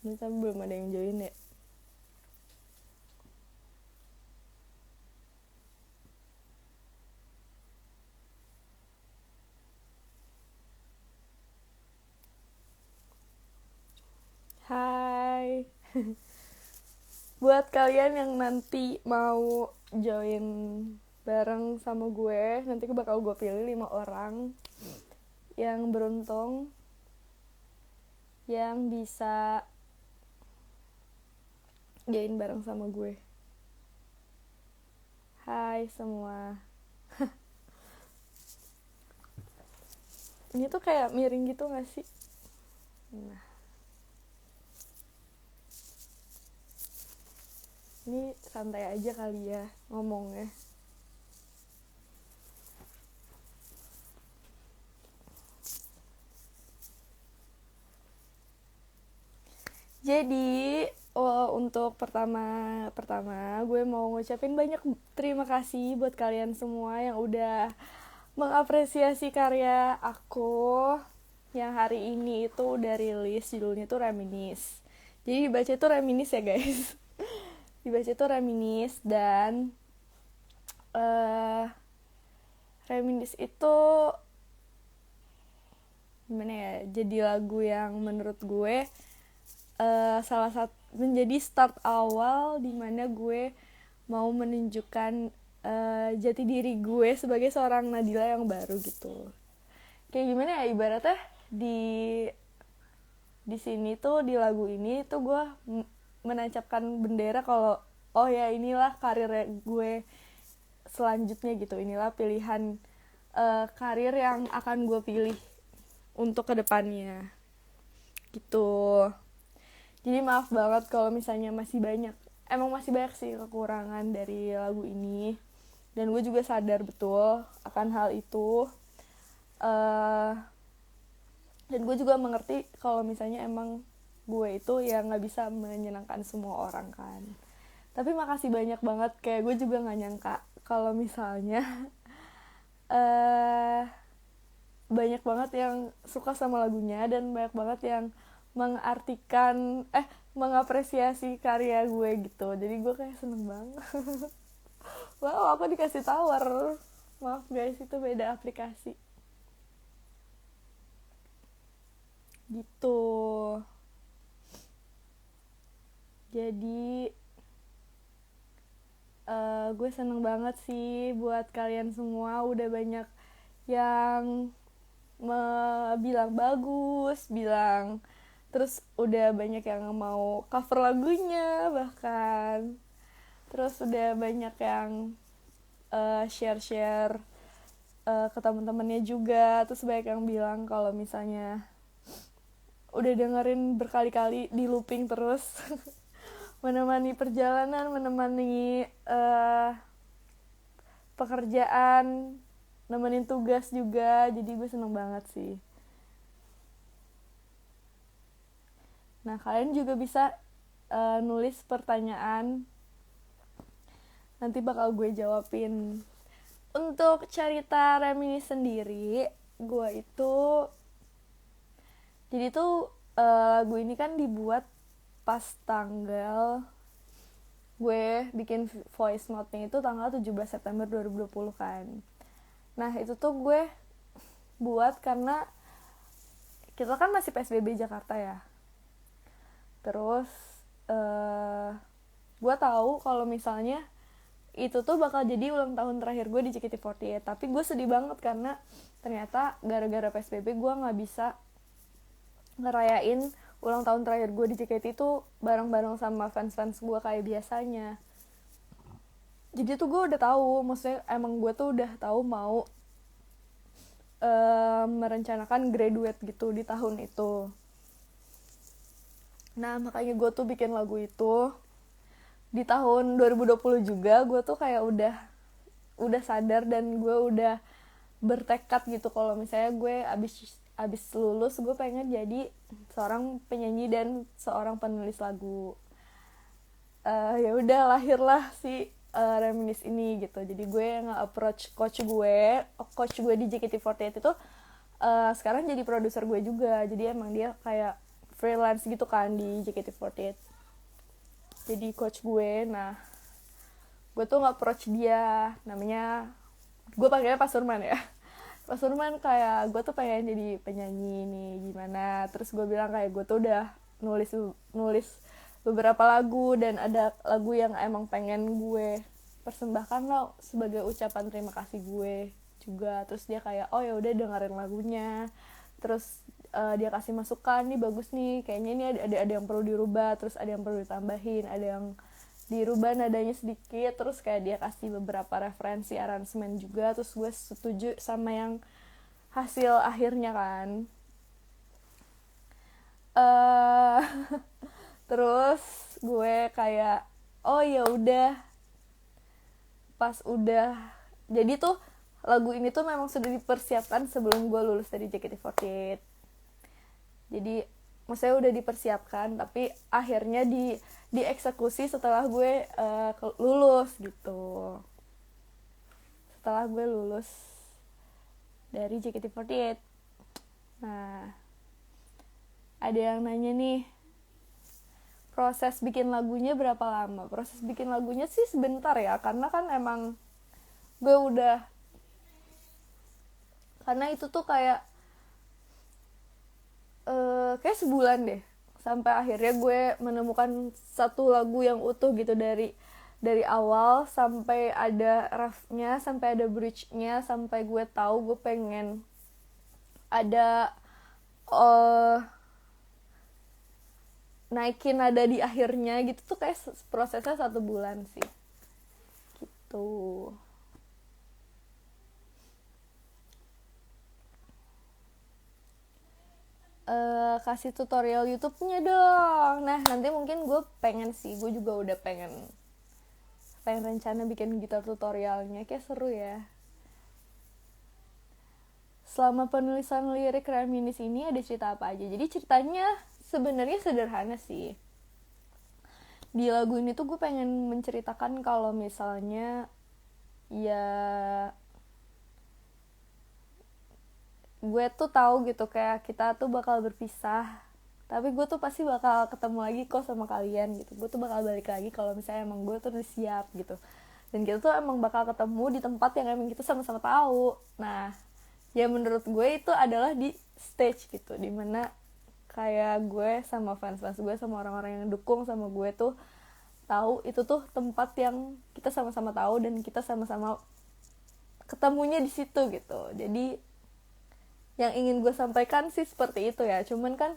Ini tapi belum ada yang join ya. Hai. Buat kalian yang nanti mau join bareng sama gue, nanti bakal gue pilih 5 orang yang beruntung yang bisa join bareng sama gue. Hai semua. Ini tuh kayak miring gitu gak sih? Nah, ini santai aja kali ya ngomongnya. Jadi untuk pertama gue mau ngucapin banyak terima kasih buat kalian semua yang udah mengapresiasi karya aku yang hari ini itu udah rilis. Judulnya tuh Reminis. Jadi dibaca itu Reminis ya guys. Dibaca itu Reminis. Dan Reminis itu gimana ya, jadi lagu yang menurut gue salah satu menjadi start awal dimana gue mau menunjukkan jati diri gue sebagai seorang Nadila yang baru gitu. Kayak gimana ya, ibaratnya di sini tuh, di lagu ini tuh gue menancapkan bendera kalau oh ya inilah karir gue selanjutnya gitu, inilah pilihan karir yang akan gue pilih untuk kedepannya gitu. Jadi maaf banget kalau misalnya masih banyak sih kekurangan dari lagu ini, dan gue juga sadar betul akan hal itu. Dan gue juga mengerti kalau misalnya emang gue itu ya nggak bisa menyenangkan semua orang kan. Tapi makasih banyak banget, kayak gue juga nggak nyangka kalau misalnya banyak banget yang suka sama lagunya, dan banyak banget yang mengapresiasi karya gue gitu. Jadi gue kayak seneng banget. Wow, aku dikasih tawar. Maaf guys, itu beda aplikasi gitu. Jadi gue seneng banget sih buat kalian semua, udah banyak yang bilang bagus, terus udah banyak yang mau cover lagunya bahkan, terus udah banyak yang share ke teman-temannya juga, terus banyak yang bilang kalau misalnya udah dengerin berkali-kali di looping terus. Menemani perjalanan, menemani pekerjaan, nemenin tugas juga. Jadi gue seneng banget sih. Nah, kalian juga bisa nulis pertanyaan, nanti bakal gue jawabin. Untuk cerita Reminis sendiri, gue itu jadi tuh lagu ini kan dibuat pas tanggal, gue bikin voice note-nya itu tanggal 17 September 2020 kan. Nah itu tuh gue buat karena kita kan masih PSBB Jakarta ya. Terus gue tahu kalau misalnya itu tuh bakal jadi ulang tahun terakhir gue di JKT48. Tapi gue sedih banget karena ternyata gara-gara PSBB gue gak bisa ngerayain ulang tahun terakhir gue di JKT itu bareng-bareng sama fans-fans gue kayak biasanya. Jadi tuh gue udah tahu, maksudnya emang gue tuh udah tahu mau merencanakan graduate gitu di tahun itu. Nah makanya gue tuh bikin lagu itu di tahun 2020 juga. Gue tuh kayak udah sadar dan gue udah bertekad gitu kalau misalnya gue abis lulus gue pengen jadi seorang penyanyi dan seorang penulis lagu. Ya udah lahirlah si Reminis ini gitu. Jadi gue nge-approach coach gue di JKT48 itu sekarang jadi produser gue juga. Jadi emang dia kayak freelance gitu kan di JKT48, jadi coach gue. Nah gue tuh nge-approach dia, namanya, gue panggilnya Pak Surman ya. Pak Surman, kayak gue tuh pengen jadi penyanyi nih, gimana? Terus gue bilang kayak gue tuh udah nulis beberapa lagu, dan ada lagu yang emang pengen gue persembahkan lo sebagai ucapan terima kasih gue juga. Terus dia kayak, oh ya udah, dengerin lagunya. Terus dia kasih masukan, nih bagus nih, kayaknya ini ada yang perlu dirubah, terus ada yang perlu ditambahin, ada yang dirubah nadanya sedikit. Terus kayak dia kasih beberapa referensi aransemen juga. Terus gue setuju sama yang hasil akhirnya kan. Terus gue kayak, oh ya udah, pas udah jadi tuh lagu ini tuh memang sudah dipersiapkan sebelum gue lulus dari JKT48. Jadi maksudnya udah dipersiapkan, tapi akhirnya dieksekusi setelah gue lulus gitu. Setelah gue lulus dari JKT48. Nah, ada yang nanya nih, proses bikin lagunya berapa lama? Proses bikin lagunya sih sebentar ya, karena kan emang gue udah, karena itu tuh kayak kayak sebulan deh, sampai akhirnya gue menemukan satu lagu yang utuh gitu, dari awal sampai ada refnya, sampai ada bridge-nya, sampai gue tahu gue pengen ada naikin nada di akhirnya gitu tuh kayak prosesnya 1 bulan sih gitu. Kasih tutorial YouTube-nya dong. Nah nanti mungkin gue pengen sih, gue juga udah pengen rencana bikin gitar tutorialnya, kayak seru ya. Selama penulisan lirik Reminisce ini ada cerita apa aja? Jadi ceritanya sebenarnya sederhana sih. Di lagu ini tuh gue pengen menceritakan kalau misalnya ya gue tuh tahu gitu kayak kita tuh bakal berpisah, tapi gue tuh pasti bakal ketemu lagi kok sama kalian gitu. Gue tuh bakal balik lagi kalau misalnya emang gue tuh udah siap gitu, dan kita tuh emang bakal ketemu di tempat yang emang kita sama-sama tahu. Nah ya menurut gue itu adalah di stage gitu, dimana kayak gue sama fans-fans gue, sama orang-orang yang dukung sama gue tuh tahu itu tuh tempat yang kita sama-sama tahu, dan kita sama-sama ketemunya di situ gitu. Jadi yang ingin gue sampaikan sih seperti itu ya. Cuman kan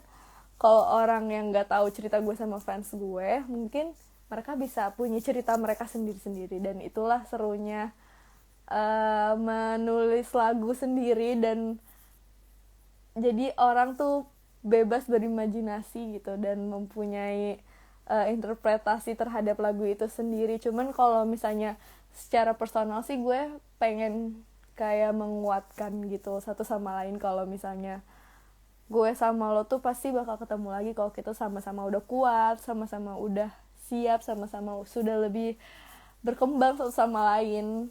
kalau orang yang nggak tahu cerita gue sama fans gue, mungkin mereka bisa punya cerita mereka sendiri-sendiri, dan itulah serunya menulis lagu sendiri, dan jadi orang tuh bebas berimajinasi gitu, dan mempunyai interpretasi terhadap lagu itu sendiri. Cuman kalau misalnya secara personal sih gue pengen kayak menguatkan gitu satu sama lain, kalau misalnya gue sama lo tuh pasti bakal ketemu lagi kalau kita sama-sama udah kuat, sama-sama udah siap, sama-sama sudah lebih berkembang satu sama lain.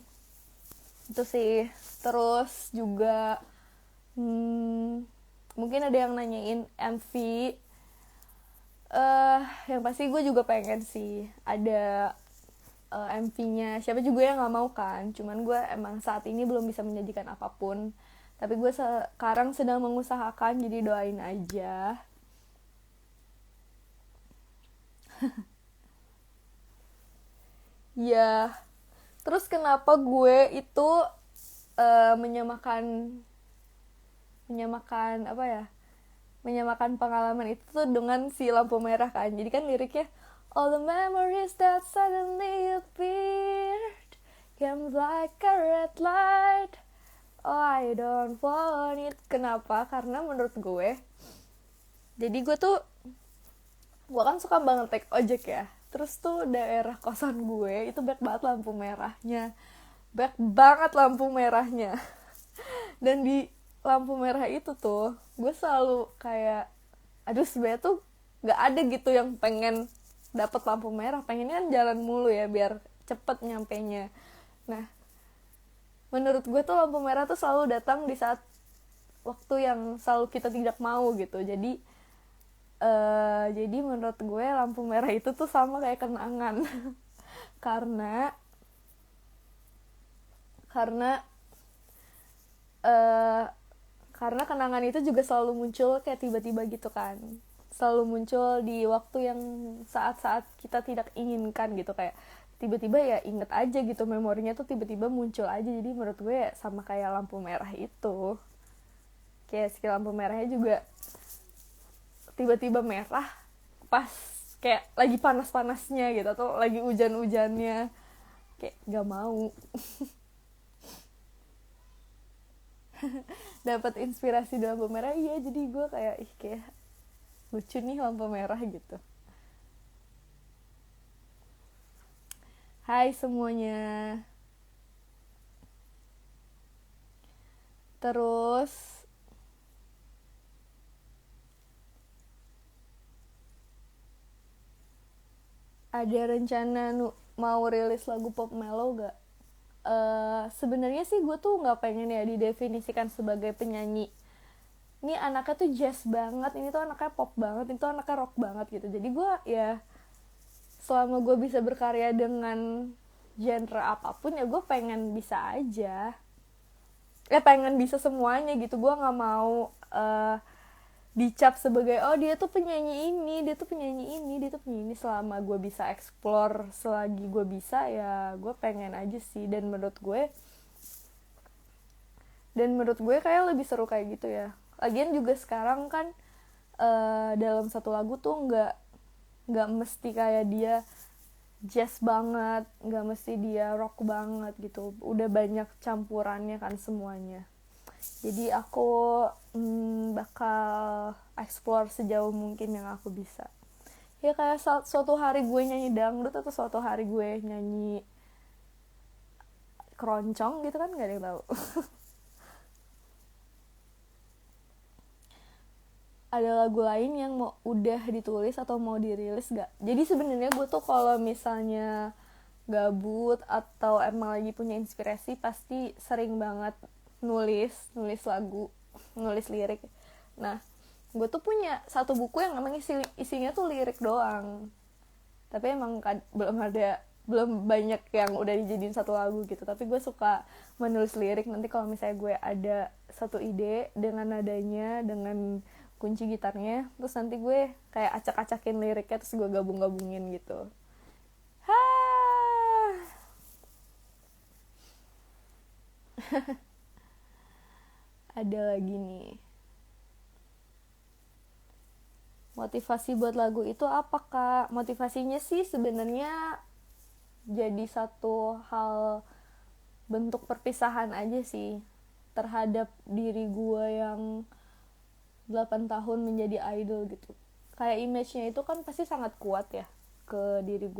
Itu sih. Terus juga mungkin ada yang nanyain MV. Yang pasti gue juga pengen sih ada MV-nya. Siapa juga yang gak mau kan. Cuman gue emang saat ini belum bisa menyajikan apapun, tapi gue sekarang sedang mengusahakan, jadi doain aja. Ya, terus kenapa gue itu menyamakan apa ya, menyamakan pengalaman itu tuh dengan si lampu merah kan. Jadi kan liriknya, all the memories that suddenly appeared came like a red light, oh I don't want it. Kenapa? Karena menurut gue, jadi gue kan suka banget take ojek ya. Terus tuh daerah kosan gue itu banyak banget lampu merahnya, dan di lampu merah itu tuh gue selalu kayak, aduh sebenarnya tuh gak ada gitu yang pengen dapet lampu merah, pengennya kan jalan mulu ya biar cepet nyampenya. Nah menurut gue tuh lampu merah tuh selalu datang di saat waktu yang selalu kita tidak mau gitu. Jadi Jadi menurut gue lampu merah itu tuh sama kayak kenangan. karena karena eh, karena kenangan itu juga selalu muncul kayak tiba-tiba gitu kan, selalu muncul di waktu yang saat-saat kita tidak inginkan gitu, kayak tiba-tiba ya inget aja gitu, memorinya tuh tiba-tiba muncul aja. Jadi menurut gue ya sama kayak lampu merah itu, kayak si lampu merahnya juga tiba-tiba merah pas kayak lagi panas-panasnya gitu, atau lagi hujan-hujannya, kayak gak mau. Dapat inspirasi di lampu merah, iya, jadi gue kayak kayak lucu nih lampu merah gitu. Hai semuanya. Terus ada rencana mau rilis lagu pop mellow gak? Sebenarnya sih gue tuh nggak pengen ya didefinisikan sebagai penyanyi. Ini anaknya tuh jazz banget, ini tuh anaknya pop banget, ini tuh anaknya rock banget gitu. Jadi gue ya selama gue bisa berkarya dengan genre apapun ya gue pengen bisa aja. Pengen bisa semuanya gitu. Gue nggak mau dicap sebagai oh dia tuh penyanyi ini, dia tuh penyanyi ini, dia tuh penyanyi ini. Selama gue bisa explore selagi gue bisa, ya gue pengen aja sih. Dan menurut gue kayak lebih seru kayak gitu ya. Lagian juga sekarang kan dalam satu lagu tuh nggak mesti kayak dia jazz banget, nggak mesti dia rock banget gitu. Udah banyak campurannya kan semuanya. Jadi aku bakal explore sejauh mungkin yang aku bisa. Ya kayak suatu hari gue nyanyi dangdut, atau suatu hari gue nyanyi keroncong gitu kan, gak ada yang tahu. Ada lagu lain yang udah ditulis atau mau dirilis gak? Jadi sebenarnya gue tuh kalau misalnya gabut atau emang lagi punya inspirasi, pasti sering banget nulis lagu, nulis lirik. Nah, gue tuh punya satu buku yang emang isinya tuh lirik doang, tapi emang belum banyak yang udah dijadiin satu lagu gitu. Tapi gue suka menulis lirik. Nanti kalau misalnya gue ada satu ide dengan nadanya, dengan kunci gitarnya, terus nanti gue kayak acak-acakin liriknya, terus gue gabung-gabungin gitu. Ada lagi nih, motivasi buat lagu itu apa kak? Motivasinya sih sebenarnya jadi satu hal, bentuk perpisahan aja sih terhadap diri gue yang 8 tahun menjadi idol gitu. Kayak image-nya itu kan pasti sangat kuat ya ke diri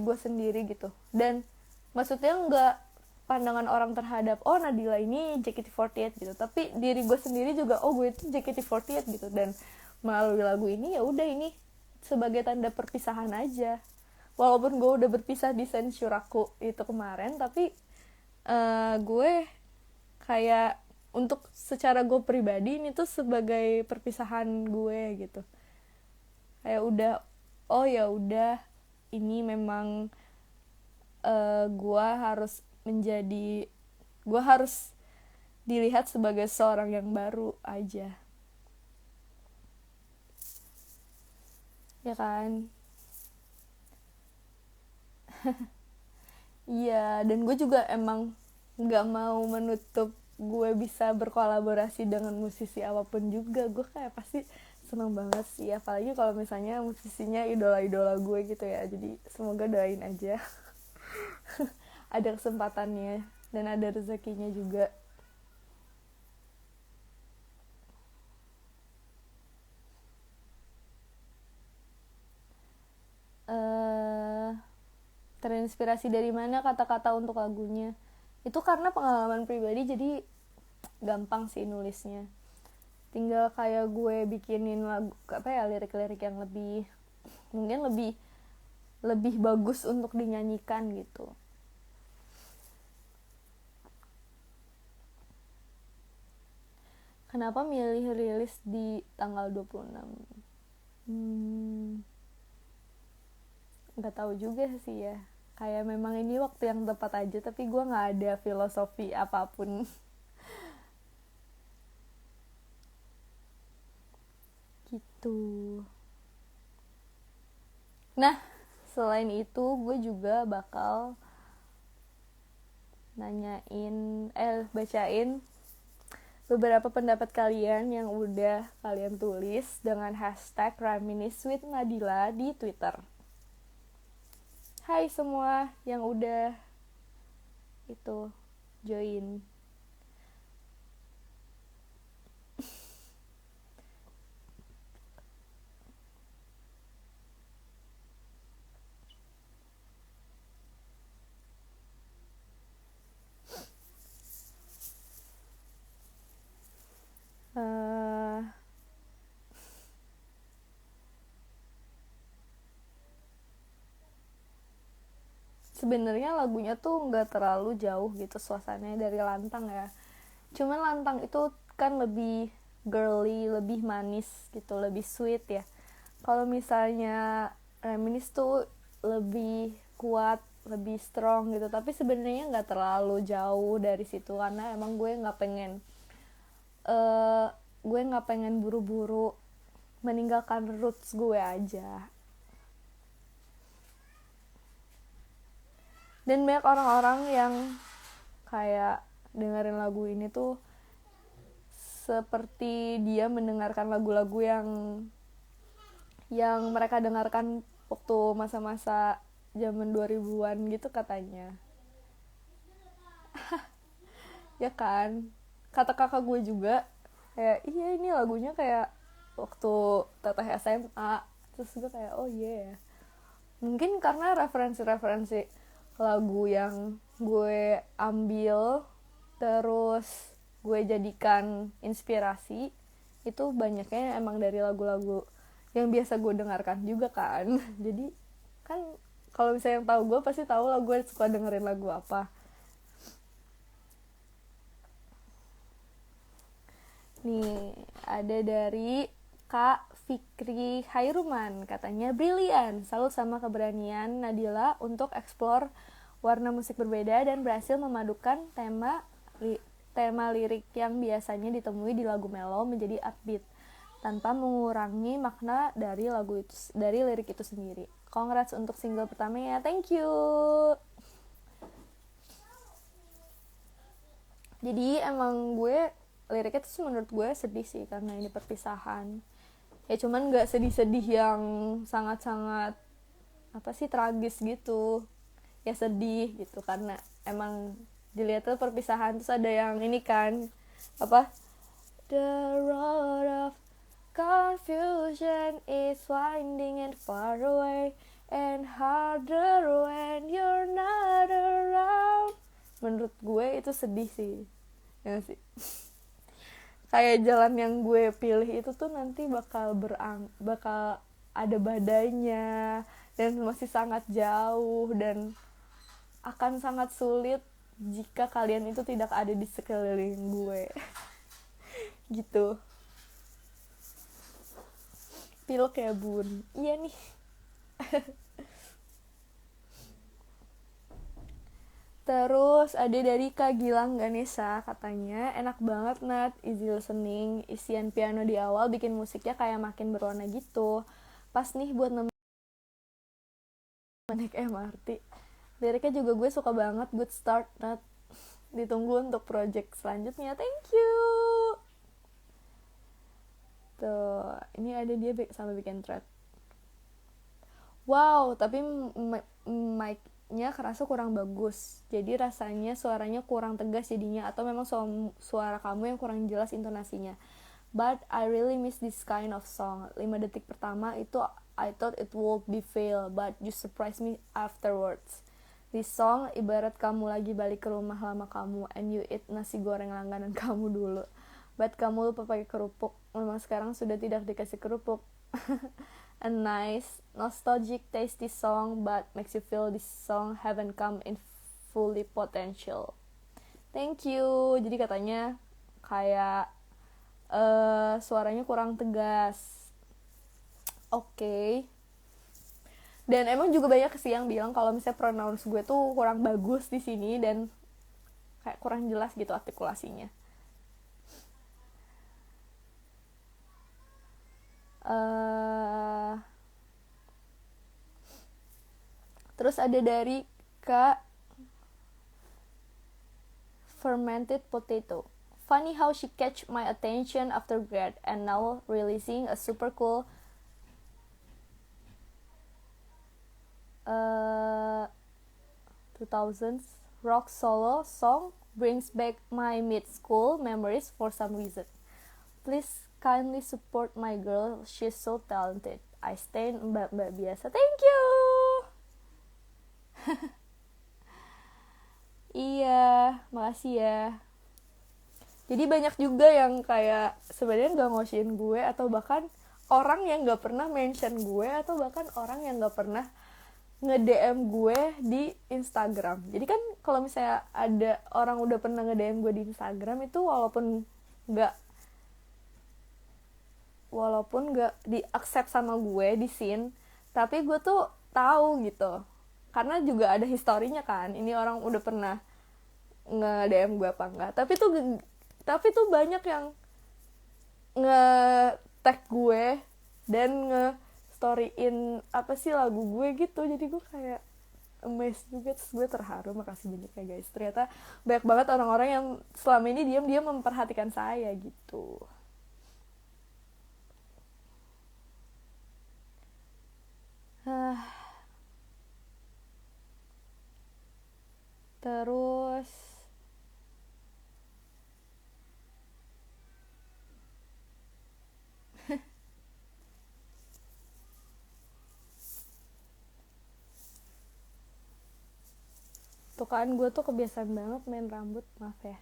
gue sendiri gitu. Dan maksudnya nggak pandangan orang terhadap oh Nadila ini JKT48 gitu, tapi diri gue sendiri juga oh gue itu JKT48 gitu. Dan melalui lagu ini ya udah, ini sebagai tanda perpisahan aja. Walaupun gue udah berpisah di Senshuraku itu kemarin, tapi gue kayak untuk secara gue pribadi ini tuh sebagai perpisahan gue gitu. Kayak udah, oh ya udah, ini memang gue harus dilihat sebagai seorang yang baru aja, ya kan? Iya, dan gue juga emang nggak mau menutup gue bisa berkolaborasi dengan musisi apapun juga. Gue kayak pasti seneng banget sih, apalagi kalau misalnya musisinya idola-idola gue gitu ya. Jadi semoga doain aja ada kesempatannya dan ada rezekinya juga. Terinspirasi dari mana kata-kata untuk lagunya? Itu karena pengalaman pribadi, jadi gampang sih nulisnya. Tinggal kayak gue bikinin lagu lirik-lirik yang mungkin lebih bagus untuk dinyanyikan gitu. Kenapa milih rilis di tanggal 26? Nggak tahu juga sih ya. Kayak memang ini waktu yang tepat aja, tapi gue nggak ada filosofi apapun. Gitu. Nah, selain itu gue juga bakal bacain beberapa pendapat kalian yang udah kalian tulis dengan hashtag #reminiscewithnadila di Twitter. Hai semua yang udah itu join. Sebenarnya lagunya tuh nggak terlalu jauh gitu suasananya dari Lantang ya. Cuman Lantang itu kan lebih girly, lebih manis gitu, lebih sweet ya. Kalau misalnya Reminisce tuh lebih kuat, lebih strong gitu. Tapi sebenarnya nggak terlalu jauh dari situ karena emang uh, gue nggak pengen buru-buru meninggalkan roots gue aja. Dan banyak orang-orang yang kayak dengerin lagu ini tuh seperti dia mendengarkan lagu-lagu yang mereka dengarkan waktu masa-masa zaman 2000-an gitu katanya. Ya kan? Kata kakak gue juga kayak iya ini lagunya kayak waktu teteh SMA. Terus gue kayak oh iya yeah. Mungkin karena referensi-referensi lagu yang gue ambil terus gue jadikan inspirasi itu banyaknya emang dari lagu-lagu yang biasa gue dengarkan juga kan. Jadi kan kalau misalnya yang tahu gue pasti tahu lah gue suka dengerin lagu apa. Nih ada dari Kak Fikri Hairuman, katanya brilian, salut sama keberanian Nadila untuk eksplor warna musik berbeda dan berhasil memadukan tema lirik yang biasanya ditemui di lagu melo menjadi upbeat tanpa mengurangi makna dari lirik itu sendiri. Congrats untuk single pertamanya, thank you. Jadi emang gue liriknya tuh menurut gue sedih sih karena ini perpisahan. Ya cuman nggak sedih-sedih yang sangat-sangat apa sih tragis gitu. Ya sedih gitu karena emang dilihat tuh perpisahan terus ada yang ini kan apa the road of confusion is winding and far away and harder when you're not around. Menurut gue itu sedih sih ya sih. Kayak jalan yang gue pilih itu tuh nanti bakal ada badainya dan masih sangat jauh dan akan sangat sulit jika kalian itu tidak ada di sekeliling gue. Gitu. Pilok ya bun. Iya nih. Terus ada dari Kak Gilang Ganesha, katanya enak banget Nat, easy listening, isian piano di awal bikin musiknya kayak makin berwarna gitu. Pas nih buat naik MRT. Liriknya juga gue suka banget, good start Nat. Ditunggu untuk project selanjutnya, thank you. Tuh, ini ada dia sampai bikin thread. Wow, tapi mic-nya kerasa kurang bagus. Jadi rasanya suaranya kurang tegas jadinya atau memang suara kamu yang kurang jelas intonasinya. But I really miss this kind of song. 5 detik pertama itu I thought it would be fail, but you surprised me afterwards. This song ibarat kamu lagi balik ke rumah lama kamu and you eat nasi goreng langganan kamu dulu. But kamu lupa pakai kerupuk. Memang sekarang sudah tidak dikasih kerupuk. A nice, nostalgic, tasty song, but makes you feel this song haven't come in fully potential. Thank you. Jadi katanya kayak suaranya kurang tegas. Oke. Dan emang juga banyak sih yang bilang kalau misalnya pronouns gue tuh kurang bagus di sini dan kayak kurang jelas gitu artikulasinya. Terus ada dari Kak Fermented Potato. Funny how she catch my attention after grad and now releasing a super cool 2000s rock solo song brings back my mid-school memories for some reason. Please kindly support my girl, she's so talented. I stand mbak-mbak biasa. Thank you. Iya, makasih ya. Jadi banyak juga yang kayak sebenarnya nggak ngoshin gue atau bahkan orang yang nggak pernah mention gue atau bahkan orang yang nggak pernah nge-DM gue di Instagram. Jadi kan kalau misalnya ada orang udah pernah nge-DM gue di Instagram itu walaupun nggak di-accept sama gue di scene, tapi gue tuh tahu gitu. Karena juga ada historinya kan. Ini orang udah pernah nge-DM gue apa enggak. Tapi tuh banyak yang nge-tag gue dan nge-storyin apa sih lagu gue gitu. Jadi gue kayak amazed juga, terus gue terharu. Makasih banyak ya guys, ternyata banyak banget orang-orang yang selama ini diam-diam memperhatikan saya gitu. Terus tuh kan gue tuh kebiasaan banget main rambut, maaf ya.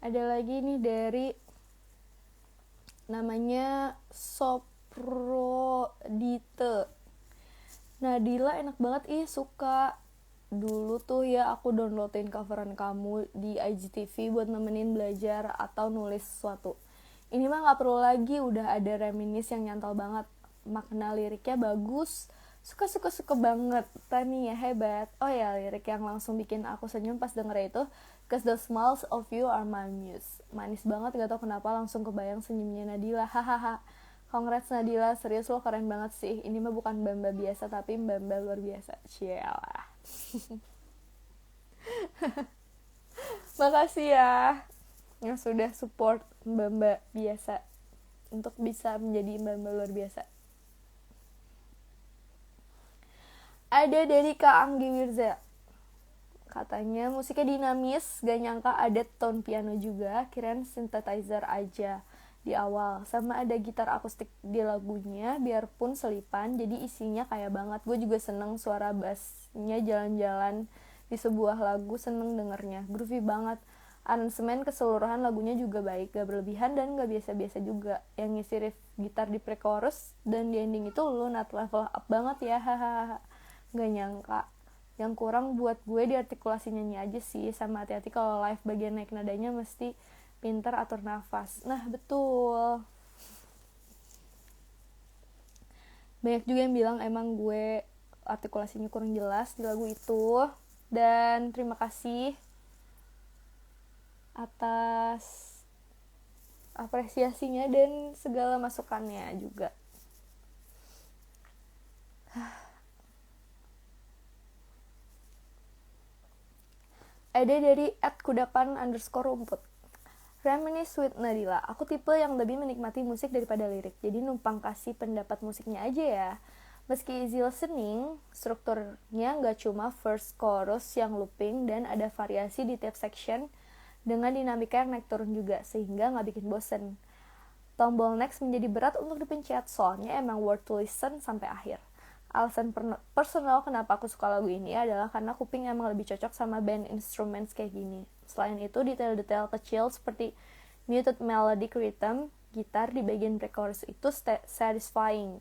Ada lagi nih dari namanya Soprodite. Nadila enak banget, suka. Dulu tuh ya aku downloadin coveran kamu di IGTV buat nemenin belajar atau nulis sesuatu. Ini mah gak perlu lagi, udah ada reminis yang nyantol banget. Makna liriknya bagus, suka banget. Tani ya hebat. Oh ya, lirik yang langsung bikin aku senyum pas denger itu, cause the smiles of you are my muse. Manis banget, gak tau kenapa langsung kebayang senyumnya Nadila. Hahaha. Congrats Nadila, serius lo keren banget sih. Ini mah bukan mbak-mbak biasa tapi mbak-mbak luar biasa. Cielah. Makasih ya yang sudah support mbak-mbak biasa untuk bisa menjadi mbak-mbak luar biasa. Ada dari Kak Anggi Wirza. Katanya musiknya dinamis, gak nyangka ada tone piano juga, kirain synthesizer aja di awal. Sama ada gitar akustik di lagunya, biarpun selipan, jadi isinya kaya banget. Gue juga seneng suara bassnya jalan-jalan di sebuah lagu, seneng dengernya. Groovy banget. Aransemen keseluruhan lagunya juga baik, gak berlebihan dan gak biasa-biasa juga. Yang ngisi riff gitar di pre-chorus dan di ending itu lunat, level up banget ya, hahaha. Gak nyangka. Yang kurang buat gue di artikulasi nyanyi aja sih, sama hati-hati kalau live bagian naik nadanya mesti pintar atur nafas. Nah betul, banyak juga yang bilang emang gue artikulasinya kurang jelas di lagu itu. Dan terima kasih atas apresiasinya dan segala masukannya juga. Ada dari @kudapan_rumput. Reminisce with Nadila. Aku tipe yang lebih menikmati musik daripada lirik, jadi numpang kasih pendapat musiknya aja ya. Meski easy listening, strukturnya gak cuma first chorus yang looping dan ada variasi di tiap section dengan dinamika yang naik turun juga, sehingga gak bikin bosen. Tombol next menjadi berat untuk dipencet, soalnya emang worth to listen sampai akhir. Alasan personal kenapa aku suka lagu ini adalah karena kuping emang lebih cocok sama band instruments kayak gini. Selain itu, detail-detail kecil seperti muted melodic rhythm gitar di bagian pre-chorus itu satisfying.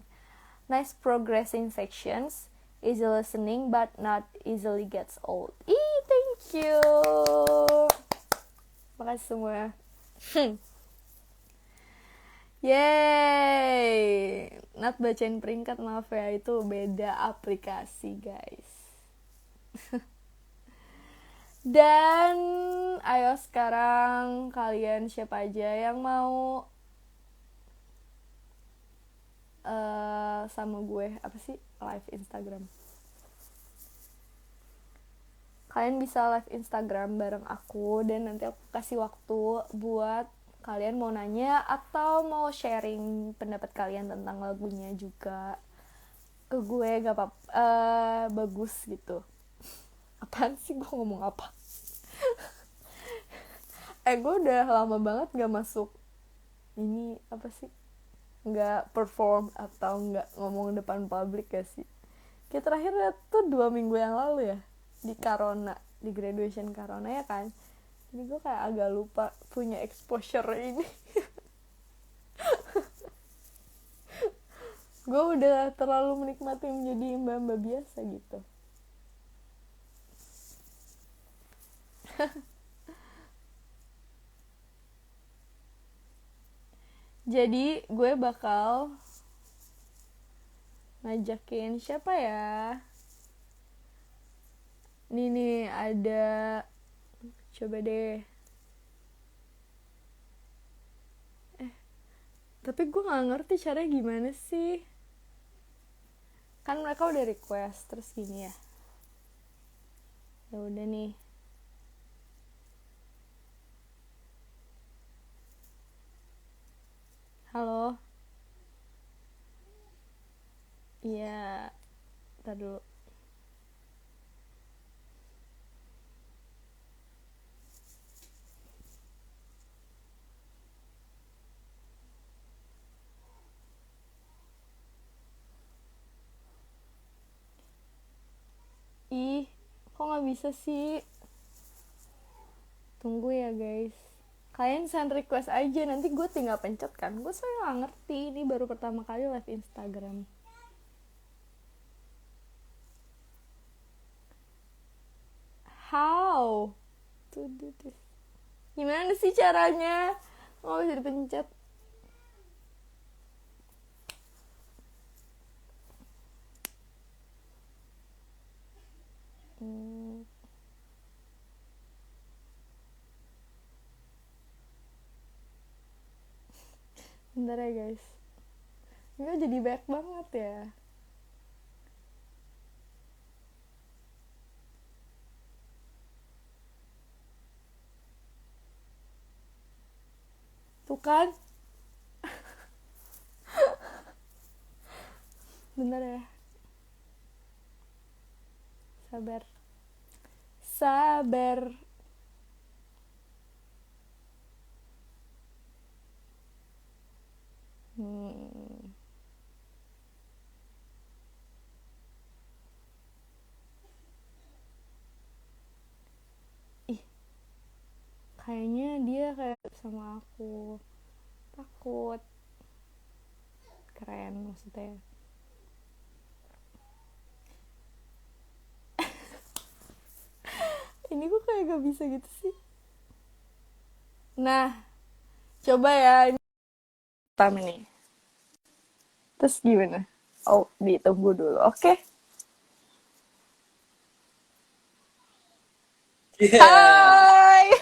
Nice progressing sections, easy listening but not easily gets old. Thank you. Makasih semua. Yeay. Nat bacain peringkat, maaf ya, itu beda aplikasi guys. Dan ayo sekarang kalian siapa aja yang mau sama gue apa sih live Instagram. Kalian bisa live Instagram bareng aku dan nanti aku kasih waktu buat kalian mau nanya atau mau sharing pendapat kalian tentang lagunya juga ke gue, gak apa-apa, bagus gitu. Apaan sih gue ngomong apa? Gue udah lama banget gak masuk ini apa sih, gak perform atau gak ngomong depan publik ya sih. Kayak terakhir tuh 2 minggu yang lalu ya, di Karona, di graduation Karona ya kan. Jadi gue kayak agak lupa punya exposure ini. Gue udah terlalu menikmati menjadi mbak-mbak biasa gitu. Jadi gue bakal ngajakin siapa ya? Nih ada, coba deh. Tapi gue nggak ngerti caranya gimana sih. Kan mereka udah request terus gini ya. Ya udah nih. Halo. Iya. Ntar dulu. Kok nggak bisa sih? Tunggu ya guys. Kalian send request aja, nanti gue tinggal pencet kan. Gue soalnya gak ngerti, ini baru pertama kali live Instagram. How to do this? Gimana sih caranya? Oh, bisa dipencet. Bentar ya guys. Ini jadi banyak banget ya. Tuh kan. Bentar ya. Sabar. Kayaknya dia kayak sama aku. Takut. Keren maksudnya. Ini gue kayak gak bisa gitu sih. Nah, coba ya. Ini pertama nih. Terus gimana? Oh, ditunggu dulu. Oke. Yeah. Hai.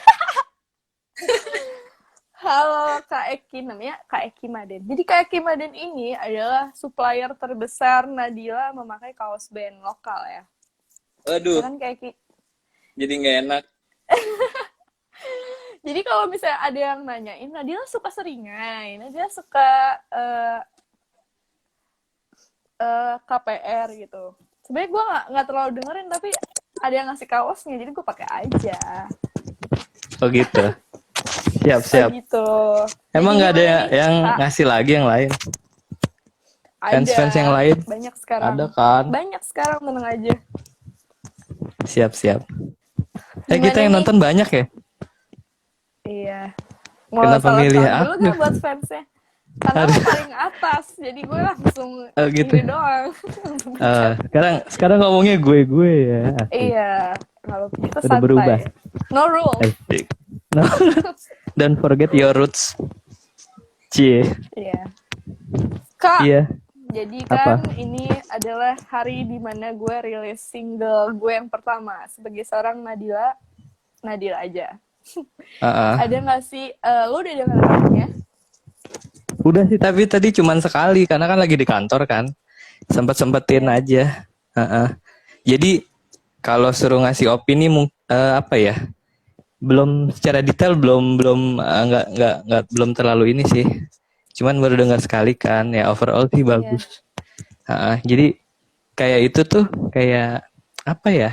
Halo Kak Eki, namanya Kak Eki Maden. Jadi Kak Eki Maden ini adalah supplier terbesar Nadila memakai kaos band lokal ya. Waduh, Kan Kak Eki. jadi nggak enak. Jadi kalau misalnya ada yang nanyain, Nadila suka seringai, Nadila suka KPR gitu. Sebenarnya gue nggak terlalu dengerin, tapi ada yang ngasih kaosnya, jadi gue pakai aja. Oh gitu. Siap. Oh gitu. Emang nggak ada nih, yang Kak? ngasih lagi yang lain? Ada. Fans yang lain? Banyak sekarang. Ada kan? Banyak sekarang, tenang aja. Siap. Gimana Kita yang nih? nonton banyak ya? Iya. Mau Kenapa salah milih tahun dulu aku? gak buat fansnya? Karena lo paling atas, jadi gue langsung Oh, gitu. ini doang. Sekarang ngomongnya gue ya. Asik. Iya, kalau kita Udah berubah. santai. No rules. Asik. No. Don't forget your roots. Cie. Iya. Kak, Iya. jadi Apa? kan ini adalah hari dimana gue rilis single gue yang pertama sebagai seorang Nadila aja. Ada nggak sih, lo udah denger lagunya? Udah sih, tapi tadi cuman sekali karena kan lagi di kantor kan. Sempetin aja. Jadi kalau suruh ngasih opini apa ya? Belum secara detail belum terlalu ini sih. Cuman baru dengar sekali kan, ya overall sih bagus. Jadi kayak itu tuh kayak apa ya?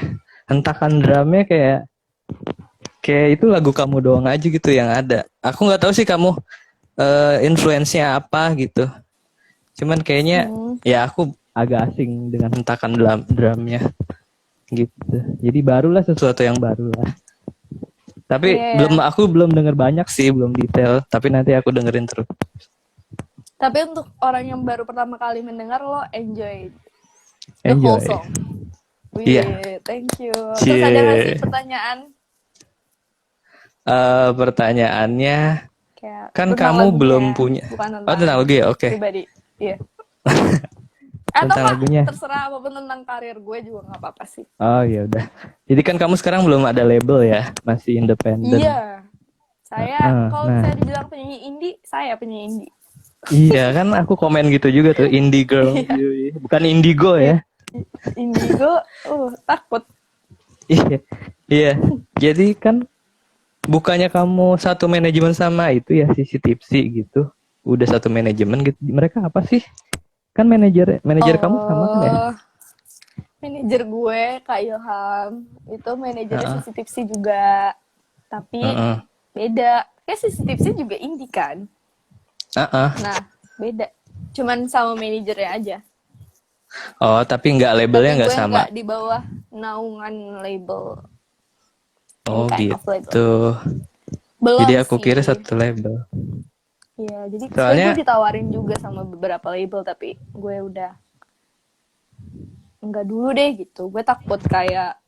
Hentakan drumnya kayak itu lagu kamu doang aja gitu yang ada. Aku nggak tahu sih kamu influence-nya apa gitu. Cuman kayaknya ya aku agak asing dengan hentakan drumnya gitu. Jadi barulah sesuatu yang baru lah. Tapi aku belum denger banyak sih, belum detail. Tapi nanti aku dengerin terus. Tapi untuk orang yang baru pertama kali mendengar, lo enjoy the whole song. Iya. Thank you. Terus ada nggak sih pertanyaan? Pertanyaannya kayak kan kamu belum punya. Tentang lagu ya, oke. Pribadi, iya. Atau tentang lagunya. Terserah apapun tentang karir gue juga nggak apa-apa sih. Oh ya udah. Jadi kan kamu sekarang belum ada label ya, masih independen. Iya. Saya kalau saya dibilang penyanyi indie, saya penyanyi indie. Iya kan aku komen gitu juga tuh, indie girl. Bukan indigo ya. Indigo, takut. Iya. Jadi kan bukannya kamu satu manajemen sama itu ya, Sissy Tipsy gitu. Udah satu manajemen gitu. Mereka apa sih? Kan manajer kamu sama kan ya? Manajer gue Kak Ilham itu manajernya Sissy Tipsy juga. Tapi beda. Kayak Sissy Tipsy juga indie kan? Nah, beda. Cuman sama manajernya aja. Oh, tapi labelnya nggak sama. Nggak di bawah naungan label. Oh gitu. Belum jadi aku sih. kira satu label. Iya, jadi soalnya gue ditawarin juga sama beberapa label, tapi gue udah enggak dulu deh gitu. Gue takut kayak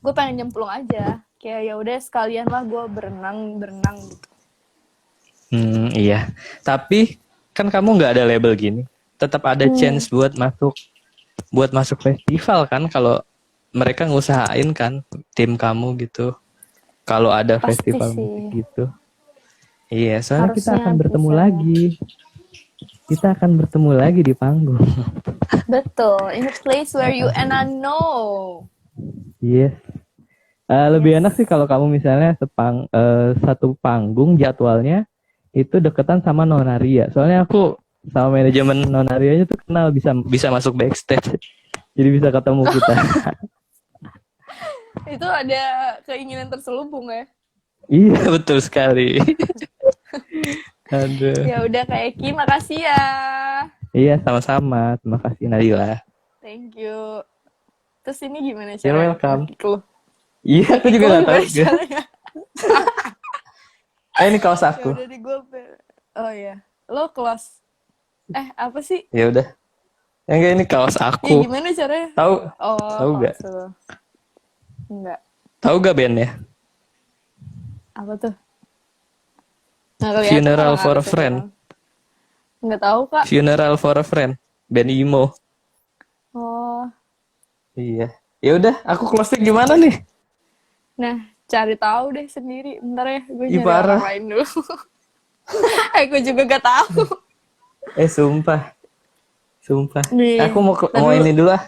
gue pengen nyemplung aja. Kayak ya udah sekalian lah gue berenang gitu. Iya. Tapi kan kamu nggak ada label gini. Tetap ada chance buat masuk festival kan, kalau mereka ngusahain kan tim kamu gitu. Kalau ada pasti festival sih. musik gitu. Iya, soalnya harusnya kita akan bertemu bisa. lagi. Kita akan bertemu lagi di panggung. Betul, in a place where you and I know. Yes. Lebih enak sih kalau kamu misalnya satu panggung jadwalnya itu deketan sama Nonaria. Soalnya aku sama manajemen Nonarianya tuh kenal, bisa masuk backstage. Jadi bisa ketemu kita. Itu ada keinginan terselubung ya? Iya, betul sekali. Aduh. Ya udah Kak Eki, makasih ya. Iya, sama-sama. Terima kasih Nadila. Thank you. Terus ini gimana caranya? You're welcome. Iya, aku juga nggak tahu. Ini kaos aku. Ya udah di gue. Oh ya, lo kelas. Apa sih? Ya udah. Enggak, ini kaos aku. Ya gimana caranya? Tahu? Oh, tahu gak? Enggak. Tahu gak bandnya? Apa tuh? Funeral for a Friend. Nggak tahu Kak. Funeral for a Friend. Band emo. Oh. Iya. Ya udah, aku closing gimana nih? Nah, cari tahu deh sendiri. Bentar ya, gue nyari parah. orang lain dulu. Aku juga gak tahu. Sumpah. Nih, aku mau ini dulu ah.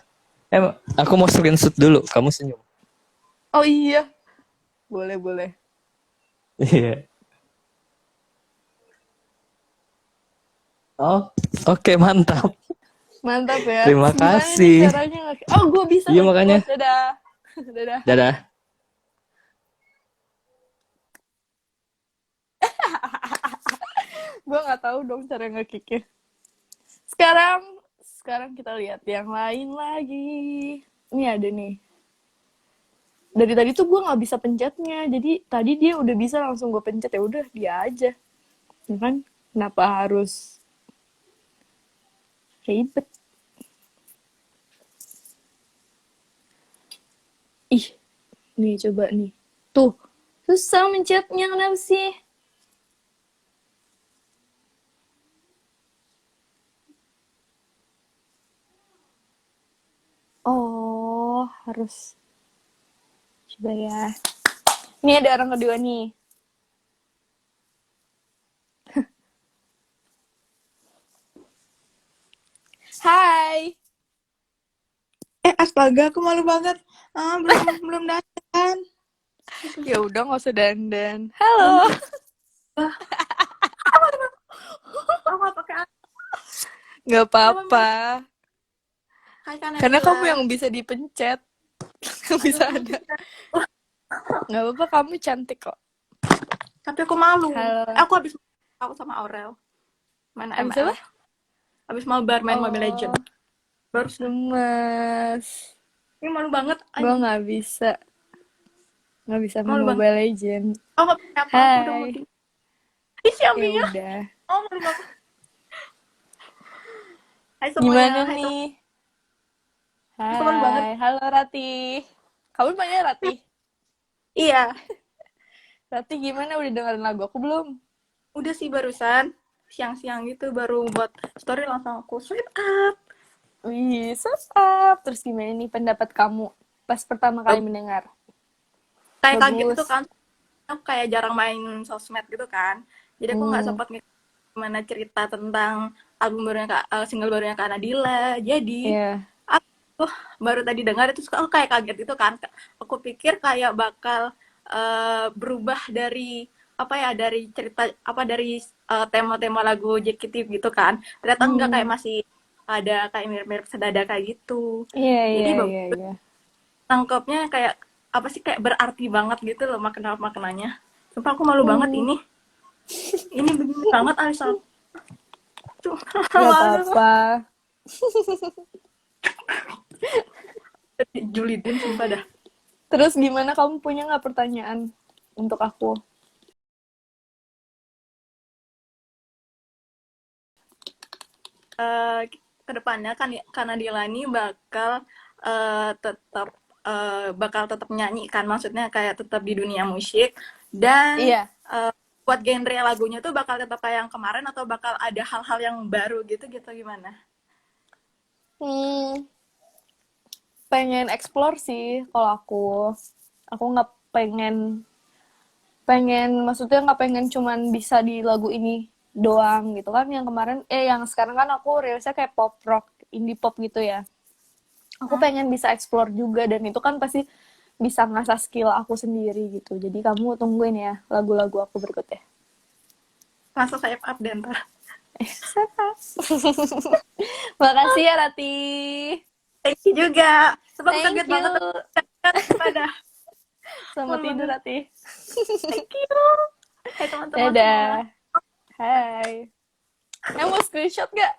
Aku mau screenshot dulu. Kamu senyum. Oh iya. Boleh. Iya. Oh, oke, mantap. Mantap ya. Terima kasih. Oh, gue bisa. Iya, makanya. Dadah. Gue nggak tahu dong cara nge-kicknya. Sekarang kita lihat yang lain lagi. Ini ada nih. dari tadi tuh gue nggak bisa pencetnya, jadi tadi dia udah bisa langsung gue pencet, ya udah dia aja, ya kan, kenapa harus ribet. Ih, nih coba nih, tuh susah mencetnya, kenapa sih? Oh, harus coba ya. Ini ada orang kedua nih. Hai. Astaga, aku malu banget. Belum belum datang. Ya udah nggak usah dandan. Halo. Apa pakai Nggak apa-apa. Hai Kanadila. Karena kamu yang bisa dipencet. Nggak bisa ada. Nggak apa-apa, kamu cantik kok. Tapi aku malu. Halo. Aku habis tahu sama Aurel. Main Abis ML. apa? Habis mabar main Oh. Mobile Legend. Baru Gemes. ini malu banget. Gue nggak bisa. Nggak bisa main Malu banget. Mobile Legend. Oh, nggak punya apa, aku udah mau Hai. tidur. Ih, si Ya Aminya. udah. Oh, malu banget. Hai semuanya. Gimana Hai, nih? Seneng banget. Hai. Halo Rati. Kamu panggil Rati? Iya, Rati gimana? Udah dengerin lagu aku belum? udah sih barusan siang-siang gitu baru buat story langsung aku swipe up. Wih, up. Terus gimana nih pendapat kamu pas pertama kali mendengar? Kayak kaget Bagus. gitu kan. Aku kayak jarang main sosmed gitu kan. Jadi aku nggak sempat gimana cerita tentang album barunya single barunya Kak Nadila. Jadi Iya. aku baru tadi dengar itu aku kayak kaget itu kan. Aku pikir kayak bakal berubah dari apa ya, dari cerita apa dari tema-tema lagu JKT gitu kan. Ternyata enggak, kayak masih ada kayak mirip-mirip sedada kayak gitu. Iya, Jadi iya, bagus. iya, iya. Tangkapnya kayak apa sih, kayak berarti banget gitu loh maknanya. Sumpah aku malu banget ini. Ini begini banget Alisa. Gak apa-apa. Julidin sumpah dah. Terus gimana, kamu punya nggak pertanyaan untuk aku? Kedepannya kan karena Dilani bakal tetap bakal tetap nyanyi kan, maksudnya kayak tetap di dunia musik dan Iya. buat genre lagunya tuh bakal tetap kayak yang kemarin atau bakal ada hal-hal yang baru gitu gimana? Pengen explore sih kalau aku nggak pengen maksudnya nggak pengen cuman bisa di lagu ini doang gitu kan. Yang kemarin yang sekarang kan aku rilisnya kayak pop rock, indie pop gitu ya. Aku pengen bisa explore juga, dan itu kan pasti bisa ngasah skill aku sendiri gitu. Jadi kamu tungguin ya lagu-lagu aku berikutnya. Langsung saya up deh ntar. Makasih ya Rati. Thank you juga. Sebab Thank kaget you. banget pada. Selamat tidur Rati. Thank you. Hai teman-teman. Dadah. Hai. Mau screenshot gak?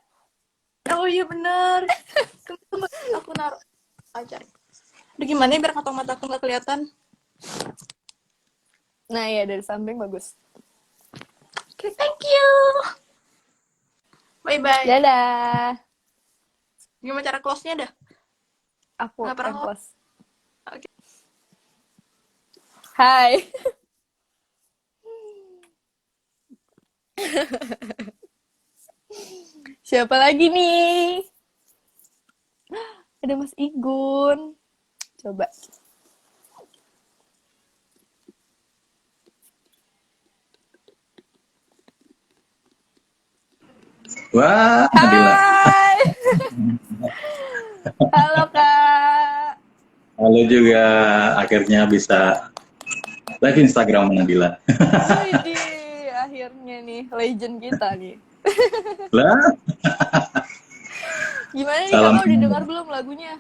Oh iya bener. Tunggu, aku naruh aja. Aduh, gimana ya biar kantong mata aku nggak kelihatan? Nah ya, dari samping bagus. Oke, thank you. Bye bye. Dadah. Gimana cara close-nya dah? Aku Nggak pernah yang close. Oke. Hai. Siapa lagi nih? Ada Mas Igun. Coba. Wah, Nadila. Hai. Halo Kak. Halo juga, akhirnya bisa live Instagram Nadila. Widih, akhirnya nih legend kita nih. Lah, Gimana nih, Salam. Kakak udah dengar belum lagunya?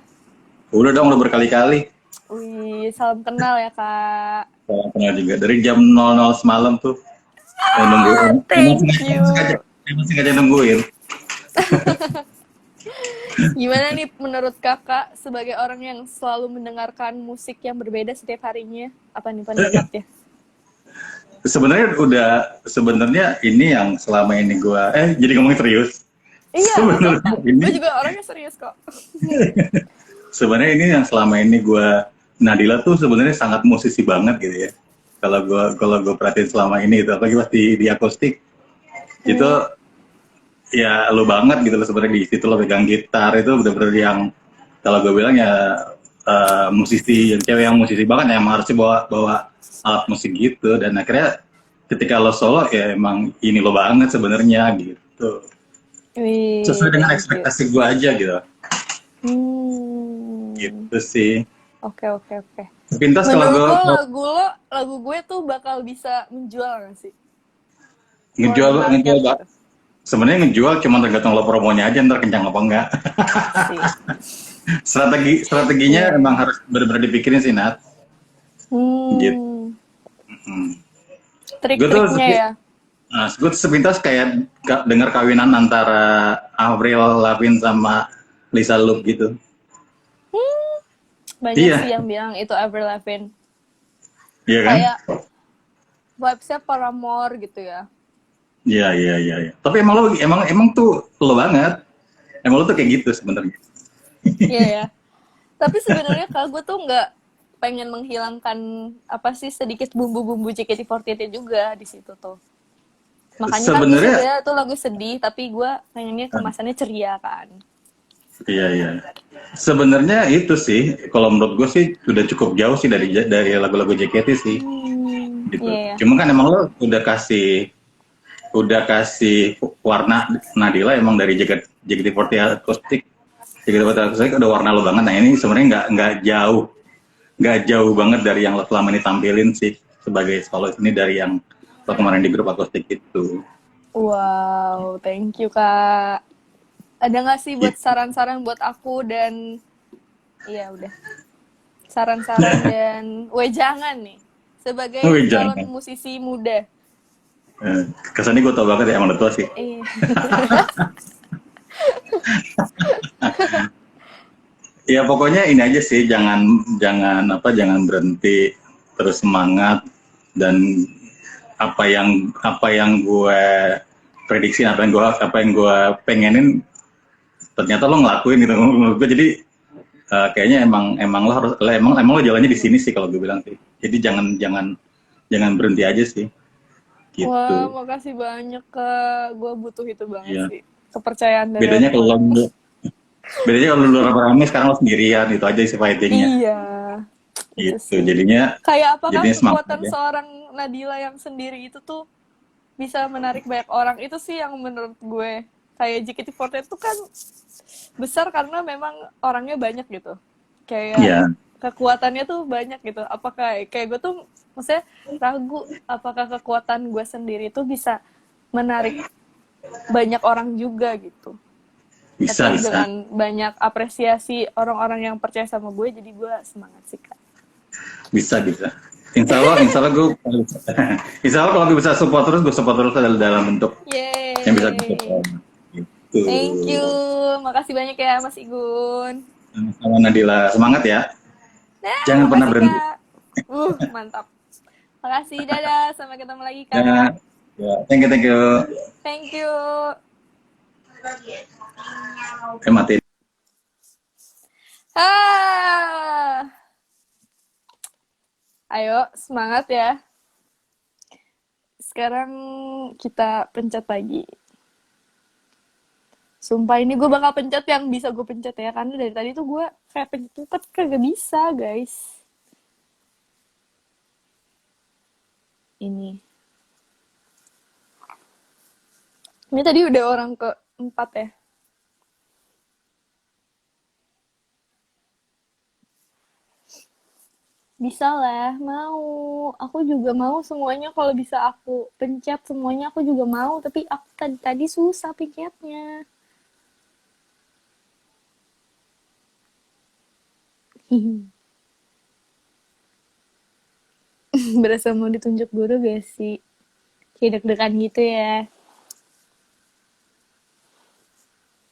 udah dong, udah berkali-kali. Wih, salam kenal ya Kak. Saya kenal juga dari jam 00 semalam tuh. Saya nungguin. Thank you. Emang sengaja nungguin. Gimana nih menurut kakak sebagai orang yang selalu mendengarkan musik yang berbeda setiap harinya? Apa nih pendapatnya? Sebenarnya ini yang selama ini gua jadi ngomongin serius. Iya, Sebenarnya ini gue juga orangnya serius kok. sebenarnya ini yang selama ini gua Nadila tuh sebenarnya sangat musisi banget gitu ya. Kalau gue perhatiin selama ini itu apalagi pas di akustik itu ya lo banget gitu loh sebenarnya di situ lo pegang gitar itu bener-bener yang kalau gue bilang ya musisi yang cewek yang musisi banget yang harusnya bawa alat musik gitu dan akhirnya ketika lo solo ya emang ini lo banget sebenarnya gitu Wih, sesuai dengan thank you. ekspektasi gue aja gitu gitu sih. Oke. Sepintas kalau Menurut gue lo lagu gue tuh bakal bisa menjual gak sih? ngejual Foreign market gitu. sebenarnya ngejual cuma tergantung lo promonya aja ntar kencang apa enggak. Sih. Strateginya emang harus benar-benar dipikirin sih Nat. Gitu. Trik-triknya ya. Nah, gue tuh sepintas kayak dengar kawinan antara Avril Lavigne sama Lisa Loeb gitu. Banyak Iya. sih yang bilang itu Avril Lavigne. Iya kan? Kayak vibes-nya Paramore gitu ya. Iya. Tapi emang tuh lo banget. Emang lo tuh kayak gitu sebenarnya. Iya ya. Tapi sebenarnya kalau gue tuh nggak pengen menghilangkan apa sih sedikit bumbu-bumbu JKT48 juga di situ tuh. Makanya Sebenarnya- kan sebenarnya tuh lagu sedih tapi gue pengennya kemasannya ceria kan. Iya. Sebenarnya itu sih, kalau menurut gue sih udah cukup jauh sih dari lagu-lagu JKT sih. Gitu. Iya. Cuma kan emang lo udah kasih warna Nadila emang dari JKT48 akustik. JKT48 akustik udah warna lo banget. Nah ini sebenarnya nggak jauh banget dari yang lo selama ini tampilin sih sebagai soloist ini dari yang lo kemarin di grup akustik itu. Wow, thank you Kak. Ada nggak sih buat saran-saran buat aku dan iya udah. Saran-saran dan wejangan nih sebagai Wejangan. calon musisi muda. Kesannya gue tau banget ya emang udah tua sih. Iya. Ya pokoknya ini aja sih jangan berhenti terus semangat dan apa yang gue prediksi apa yang gue pengenin ternyata lo ngelakuin gitu menurut gue jadi kayaknya emang lo jalannya di sini sih kalau gue bilang sih jadi jangan berhenti aja sih gitu. Wah, makasih banyak Kak. Gue butuh itu banget Iya. sih. Kepercayaan dari Bedanya aku. kalau lu rame-rame sekarang lo sendirian itu aja sih fightingnya Iya. Itu gitu sih. jadinya Kayak apakah jadinya semangat kekuatan aja. seorang Nadila yang sendiri itu tuh bisa menarik banyak orang. Itu sih yang menurut gue kayak JKT48 itu kan besar karena memang orangnya banyak gitu. Kayak Iya. kekuatannya tuh banyak gitu. Apakah kayak gue tuh maksudnya ragu apakah kekuatan gue sendiri tuh bisa menarik banyak orang juga gitu. Bisa. Tapi dengan banyak apresiasi orang-orang yang percaya sama gue, jadi gue semangat sih Kak. Bisa. Insya Allah kalau gue bisa support terus, gue support terus dalam bentuk Yeay. yang bisa gue support. Gitu. Thank you. Makasih banyak ya Mas Igun. Sama Nadila, semangat ya. Nah, Jangan pernah makasih, berhenti. Kak. Mantap. Makasih, dadah. Sampai ketemu lagi Kak. Ya, thank you. Thank you. Matiin. Ayo, semangat ya. Sekarang kita pencet lagi. Sumpah ini gue bakal pencet yang bisa gue pencet ya. Karena dari tadi tuh gue kayak pencet kagak bisa guys. Ini tadi udah orang keempat ya. Bisa lah, mau. Aku juga mau semuanya kalau bisa aku pencet semuanya aku juga mau. Tapi aku tadi susah pencetnya. Berasa mau ditunjuk guru gak sih? Kayak deg-degan gitu ya.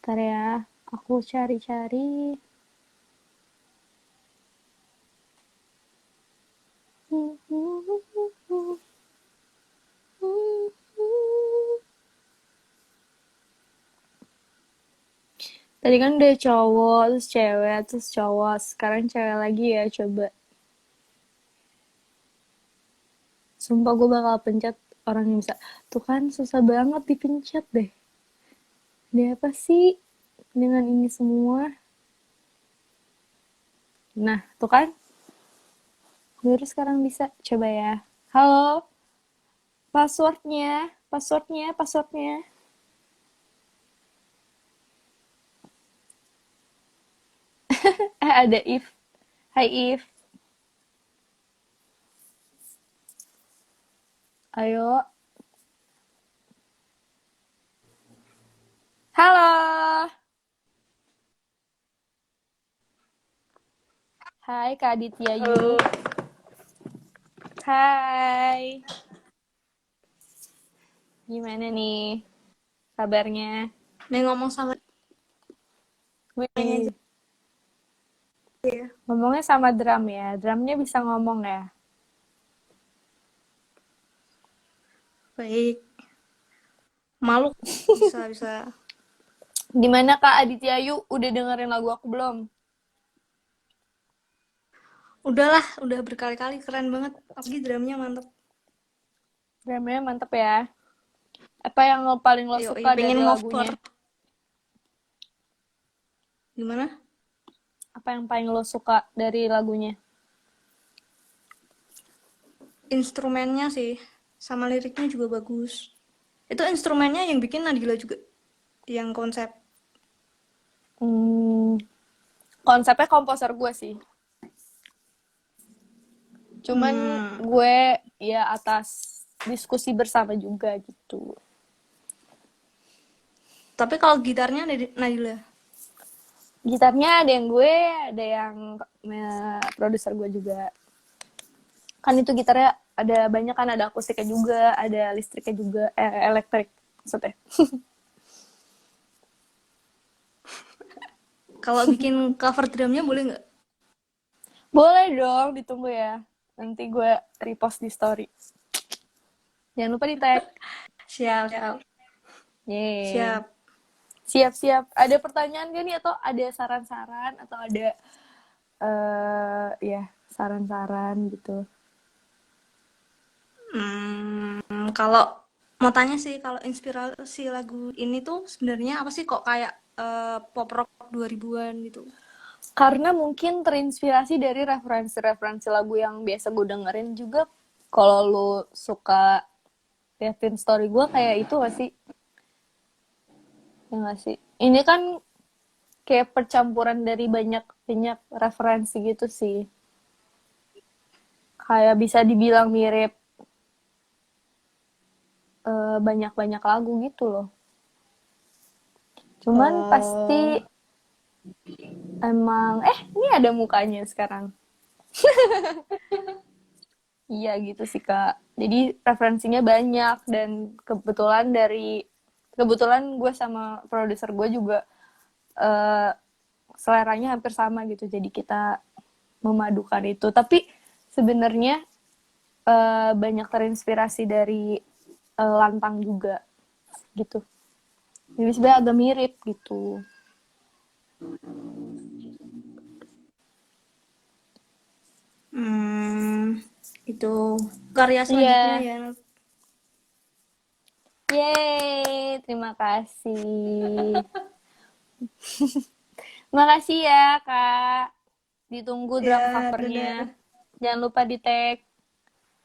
Ntar ya. Aku cari-cari. Tadi kan udah cowok, terus cewek, terus cowok. Sekarang cewek lagi ya, coba. Sumpah gue bakal pencet orang yang bisa. Tuh kan susah banget dipencet deh. Ada apa sih dengan ini semua? Nah, tuh kan. Baru sekarang bisa. Coba ya. Halo, passwordnya, passwordnya, passwordnya. Ada If. Hai If. Ayo. Halo. Hai Kak Aditya Yu. Hai. Gimana nih kabarnya? Nih ngomong sama Wih, aja ya. ngomongnya sama drum ya. Drumnya bisa ngomong ya. Baik. Malu bisa. Gimana Kak Aditya Yu? Udah dengerin lagu aku belum? Udahlah, udah berkali-kali keren banget. Apalagi drumnya mantep. Drumnya mantep ya. Apa yang paling lo Yoi, suka dari pengen lagunya? ngover. Gimana? Apa yang paling lo suka dari lagunya? Instrumennya sih, sama liriknya juga bagus. Itu instrumennya yang bikin Nadila juga, yang konsep. Konsepnya komposer gue sih. Cuman gue ya atas diskusi bersama juga gitu. Tapi kalau gitarnya Nadila. Gitarnya ada yang gue, ada yang produser gue juga. Kan itu gitarnya ada banyak kan, ada akustiknya juga, ada listriknya juga, elektrik maksudnya. Kalau bikin cover drumnya boleh nggak? Boleh dong, ditunggu ya. Nanti gue repost di story. Jangan lupa di tag. Siap. Yeay. Siap. Siap. Ada pertanyaan gak nih? Atau ada saran-saran? Atau ada ya saran-saran gitu? Kalau mau tanya sih, kalau inspirasi lagu ini tuh sebenarnya apa sih, kok kayak pop rock 2000-an gitu? Karena mungkin terinspirasi dari referensi-referensi lagu yang biasa gue dengerin juga. Kalau lu suka liatin story gue kayak itu gak sih? Ya gak sih? Ini kan kayak percampuran dari banyak referensi gitu sih. Kayak bisa dibilang mirip banyak lagu gitu loh. Cuman pasti emang ini ada mukanya sekarang. Iya gitu sih Kak. Jadi referensinya banyak dan kebetulan gue sama produser gue juga seleranya hampir sama gitu. Jadi kita memadukan itu. Tapi sebenarnya banyak terinspirasi dari Lantang juga gitu. Jadi sebenarnya agak mirip gitu. Itu karya selanjutnya ya. Yeay, terima kasih. Makasih ya Kak. Ditunggu drum covernya. Jangan lupa di tag.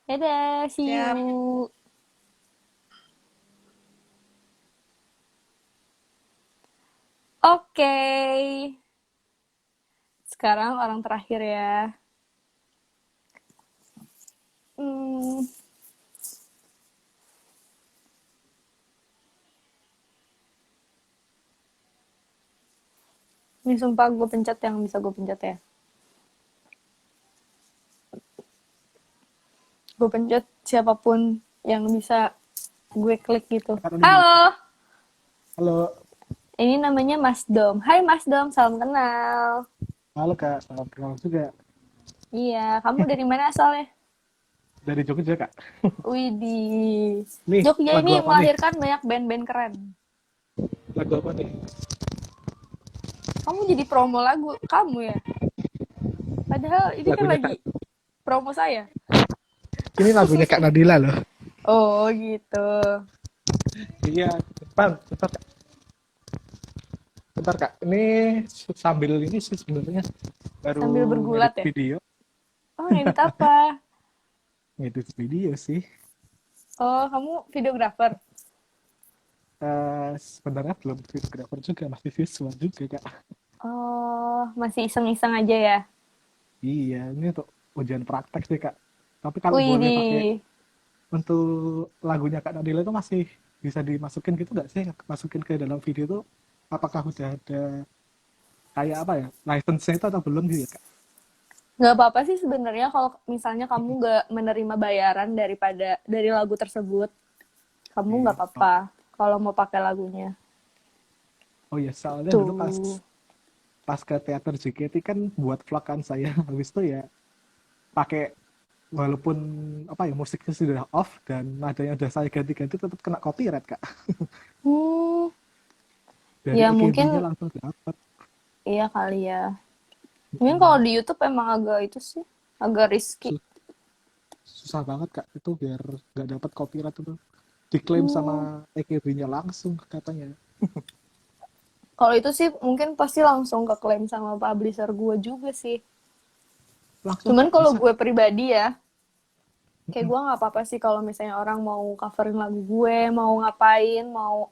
Dadah, see you. Oke. Sekarang orang terakhir ya. Ini sumpah gue pencet yang bisa gue pencet ya. Gue pencet siapapun yang bisa gue klik gitu. Halo. Halo. Ini namanya Mas Dom. Hai Mas Dom, salam kenal. Halo Kak, salam kenal juga. Iya, kamu dari mana asalnya? Dari Jogja Kak. Widih. Nih, Jogja lagu ini apa nih? melahirkan banyak band-band keren. Lagu apa nih? Kamu jadi promo lagu kamu ya? Padahal ini kan Lagunya Kak, lagi promo saya. ini lagunya Kak Nadila loh. Oh gitu. Iya, bentar Kak. Bentar Kak, ini sambil ini sih sebenarnya Sambil baru bergulat ngedit ya? video. Oh, ngedit apa? Ngedit video sih. Oh, kamu videografer? Sebenarnya belum videographer juga, masih visual juga Kak. Oh, masih iseng-iseng aja ya? Iya, ini untuk ujian praktek sih Kak. Tapi kalau boleh pakai Widih. untuk lagunya Kak Nadila itu masih bisa dimasukin gitu nggak sih? Masukin ke dalam video itu apakah udah ada kayak apa ya? License-nya itu atau belum gitu ya Kak? Nggak apa-apa sih sebenarnya kalau misalnya kamu nggak menerima bayaran dari lagu tersebut, kamu nggak Oke. apa-apa kalau mau pakai lagunya. Oh iya, soalnya dulu pas Tuh. pas ke teater JKT kan buat vlog kan saya. Habis itu ya pakai walaupun apa ya musiknya sudah off dan nadanya udah saya ganti-ganti tetap kena copyright Kak. Hmm, Dari ya EKB-nya mungkin langsung dapat. iya kali ya. Mungkin kalau di YouTube emang agak itu sih, agak risky. Susah banget Kak itu biar nggak dapat copyright itu. Diklaim Hmm, sama EKB-nya langsung katanya. kalau itu sih mungkin pasti langsung ke klaim sama publisher gue juga sih. Langsung Cuman Kak kalau bisa. gue pribadi ya, kayak gue nggak apa-apa sih kalau misalnya orang mau coverin lagu gue, mau ngapain, mau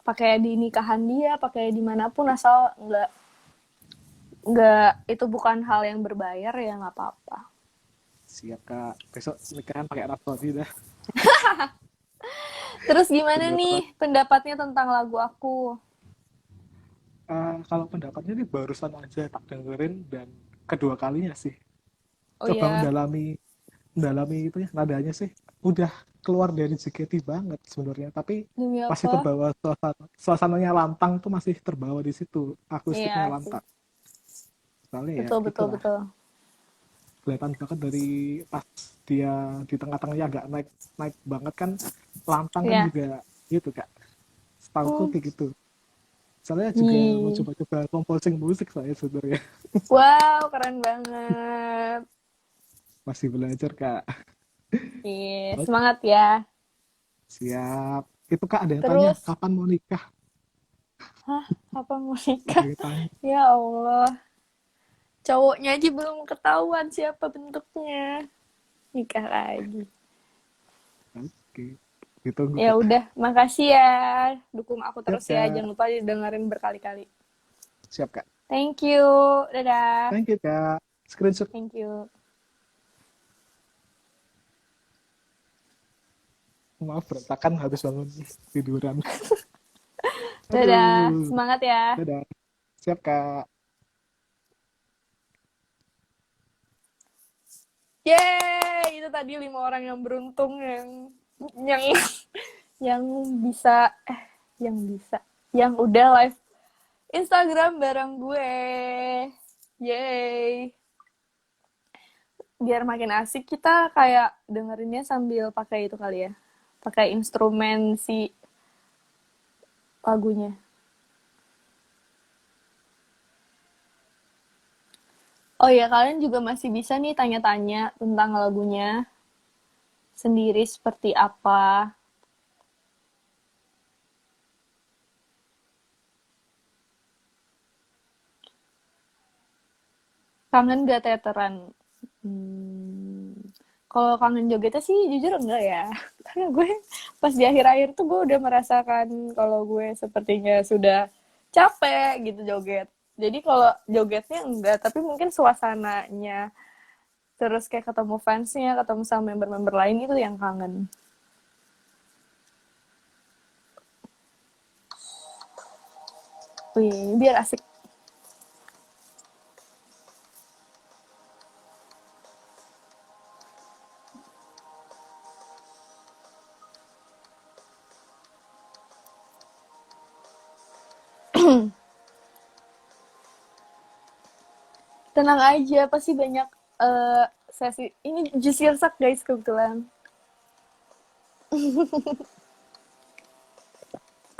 pakai di nikahan dia, pakai dimanapun asal nggak itu bukan hal yang berbayar ya nggak apa-apa. Siap Kak. Besok nikahan pakai Rhapsody dah. Terus gimana Beneran. nih pendapatnya tentang lagu aku? Kalau pendapatnya ini barusan aja tak dengerin dan kedua kalinya sih. Oh Coba ya, mendalami itu ya nadanya sih udah keluar dari JKT banget sebenarnya tapi demi masih apa? terbawa suasananya lantang tuh masih terbawa di situ akustiknya Iya sih, lantang soalnya ya betul betul itulah betul. kelihatan banget dari pas dia di tengah-tengahnya agak naik naik banget kan lantang kan Iya. juga gitu Kak setauku Hmm. kayak gitu soalnya juga mau Ih. coba-coba composing musik saya sebenarnya Wow, keren banget. masih belajar Kak. Ih, Oke, semangat ya. siap itu Kak ada yang tanya Terus, kapan mau nikah hah, apa mau ada nikah? yang tanya. Ya Allah, cowoknya aja belum ketahuan siapa bentuknya. Nikah lagi. Oke, ditunggu Ya Kak. udah, makasih ya. Dukung aku Siap terus ya. Kak, Jangan lupa didengerin berkali-kali. siap Kak. Thank you. Dadah. Thank you Kak. Screenshot. Thank you. Maaf berantakan habis bangun tiduran. Dadah. Aduh, Semangat ya. dadah. Siap Kak. Yeay, itu tadi 5 orang yang beruntung yang yang bisa yang udah live Instagram bareng gue. Yeay. Biar makin asik kita kayak dengerinnya sambil pakai itu kali ya. Pakai instrumen si lagunya. Oh ya, kalian juga masih bisa nih tanya-tanya tentang lagunya sendiri seperti apa. Kangen gak teateran? Kalau kangen jogetnya sih jujur enggak ya. Karena gue pas di akhir-akhir tuh gue udah merasakan kalau gue sepertinya sudah capek gitu joget. Jadi kalau jogetnya enggak, tapi mungkin suasananya terus kayak ketemu fansnya, ketemu sama member-member lain itu yang kangen. Wih, biar asik. Tenang aja, pasti banyak sesi. Ini jus sirsak guys kebetulan.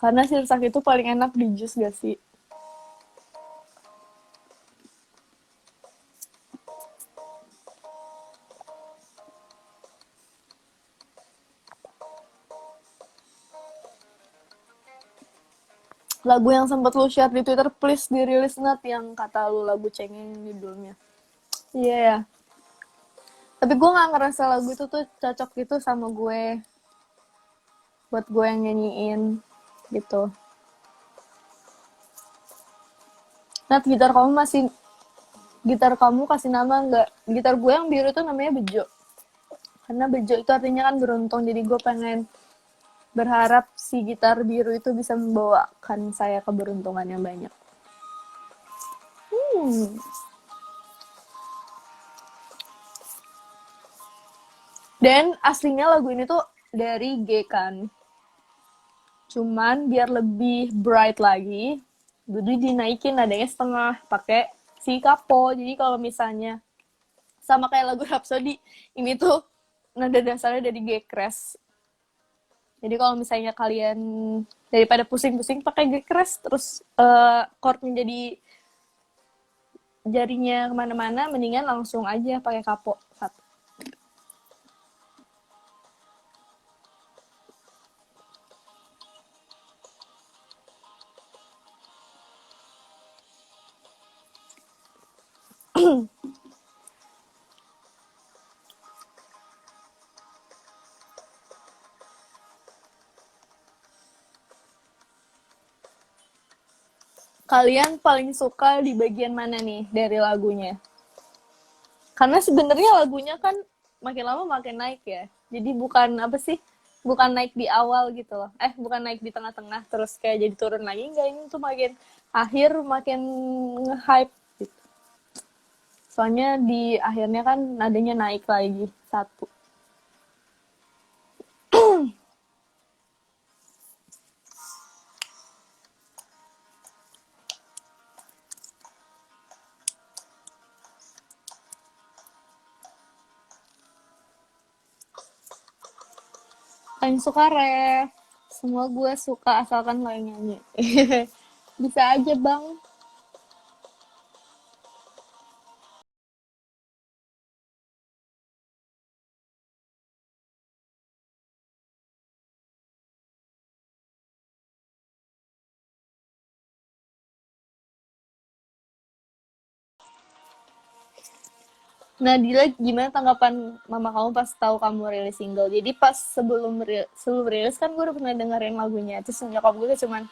Karena sirsak itu paling enak di jus gak sih? Lagu yang sempat lu share di Twitter, please dirilis Nat, yang kata lu lagu cengeng judulnya. Iya ya. Tapi gue gak ngerasa lagu itu tuh cocok gitu sama gue. Buat gue yang nyanyiin gitu. Nat, gitar kamu kasih nama nggak? Gitar gue yang biru itu namanya Bejo. Karena Bejo itu artinya kan beruntung, jadi gue pengen berharap si gitar biru itu bisa membawakan saya keberuntungan yang banyak. Dan aslinya lagu ini tuh dari G kan. Cuman biar lebih bright lagi, jadi dinaikin nadanya setengah pakai si kapo. Jadi kalau misalnya sama kayak lagu Rhapsody, ini tuh nada dasarnya dari G crash. Jadi kalau misalnya kalian daripada pusing-pusing pakai G crash terus chordnya jadi jarinya kemana-mana, mendingan langsung aja pakai kapo satu. Kalian paling suka di bagian mana nih dari lagunya? Karena sebenarnya lagunya kan makin lama makin naik ya. Jadi bukan apa sih? Bukan naik di awal gitu loh. Bukan naik di tengah-tengah terus kayak jadi turun lagi. Enggak, ini tuh makin akhir makin nge-hype gitu. Soalnya di akhirnya kan nadanya naik lagi satu. Paling suka ref. Semua gue suka asalkan lo yang nyanyi. Bisa aja bang. Nadila, gimana tanggapan mama kamu pas tahu kamu rilis single? Jadi pas sebelum rilis kan gue udah pernah dengerin lagunya. Terus nyokap gue cuman,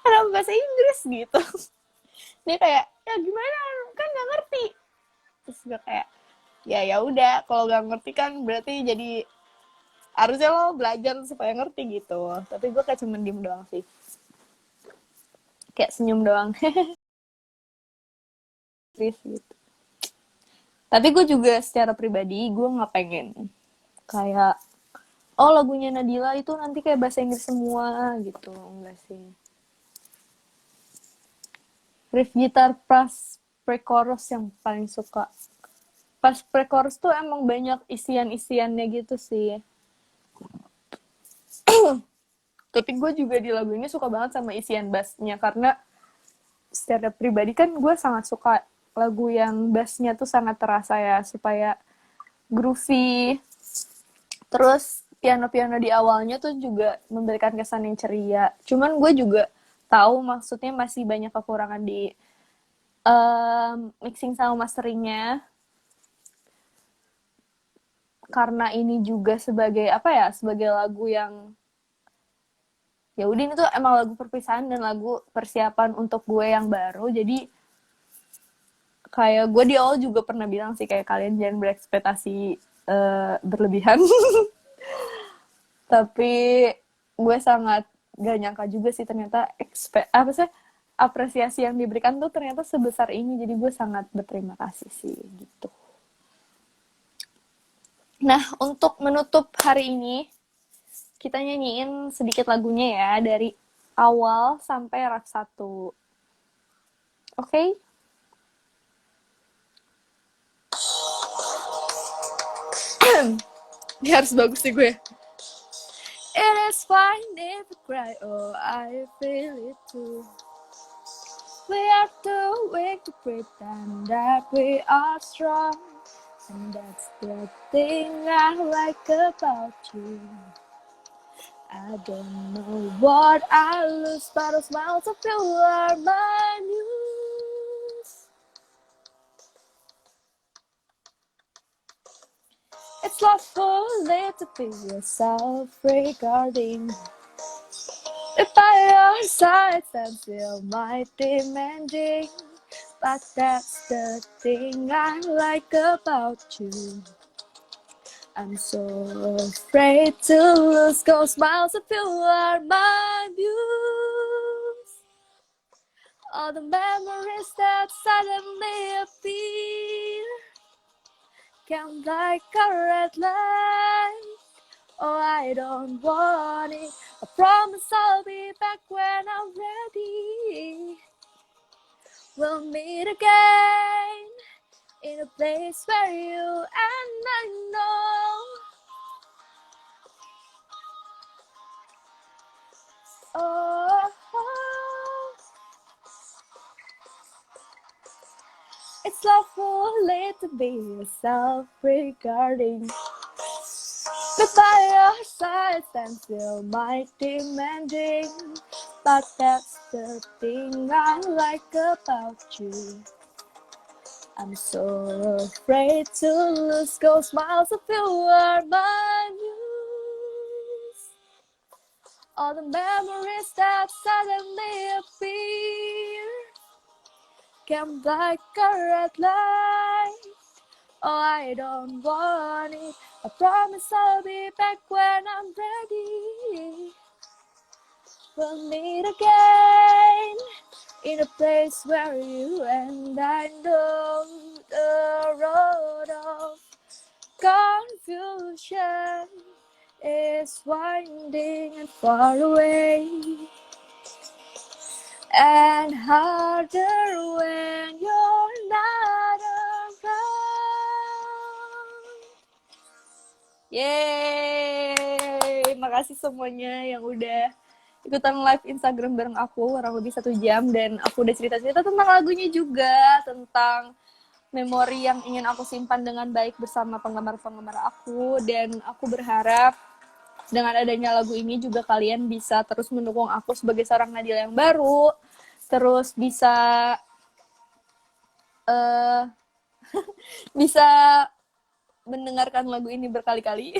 kenapa bahasa Inggris gitu? Dia kayak, ya gimana? Kan nggak ngerti. Terus gue kayak, ya udah. Kalau nggak ngerti kan berarti jadi harusnya lo belajar supaya ngerti gitu. Tapi gue kayak cuman diem doang sih. Kayak senyum doang. gitu. Tapi gue juga secara pribadi gue nggak pengen kayak lagunya Nadila itu nanti kayak bahasa Inggris semua gitu, enggak sih. Riff gitar pas pre-chorus yang paling suka. Pas pre-chorus tuh emang banyak isian-isiannya gitu sih. Tapi gue juga di lagu ini suka banget sama isian bassnya karena secara pribadi kan gue sangat suka lagu yang bassnya tuh sangat terasa ya, supaya groovy. Terus piano-piano di awalnya tuh juga memberikan kesan yang ceria. Cuman gue juga tahu maksudnya masih banyak kekurangan di mixing sama masteringnya. Karena ini juga sebagai sebagai lagu yang ya udah, ini tuh emang lagu perpisahan dan lagu persiapan untuk gue yang baru. Jadi kayak gue di awal juga pernah bilang sih kayak kalian jangan berekspektasi berlebihan. Tapi gue sangat gak nyangka juga sih ternyata apresiasi yang diberikan tuh ternyata sebesar ini. Jadi gue sangat berterima kasih sih gitu. Nah, untuk menutup hari ini kita nyanyiin sedikit lagunya ya dari awal sampai rak 1. Oke? Ini harus bagus sih gue. It is fine if I cry, oh I feel it too. We are too weak to pretend that we are strong, and that's the thing I like about you. I don't know what I lose, but a smile to you are my news. It's lovely to be yourself regarding. If by your side stands still my demanding, but that's the thing I like about you. I'm so afraid to lose those smiles if you are my muse. All the memories that suddenly appear come like a red light. Oh, I don't want it. I promise I'll be back when I'm ready. We'll meet again in a place where you and I know. Oh, it's lovely to be yourself regarding. But by your side stands still my demanding. But that's the thing I like about you. I'm so afraid to lose those smiles if you are my muse. All the memories that suddenly appear come like a red light. Oh, I don't want it. I promise I'll be back when I'm ready. We'll meet again in a place where you and I know the road of confusion is winding and far away, and harder when you're not around. Yeay, makasih semuanya yang udah ikutan live Instagram bareng aku kurang lebih 1 jam, dan aku udah cerita-cerita tentang lagunya juga, tentang memori yang ingin aku simpan dengan baik bersama penggemar-penggemar aku, dan aku berharap dengan adanya lagu ini juga kalian bisa terus mendukung aku sebagai seorang Nadila yang baru, terus bisa bisa mendengarkan lagu ini berkali-kali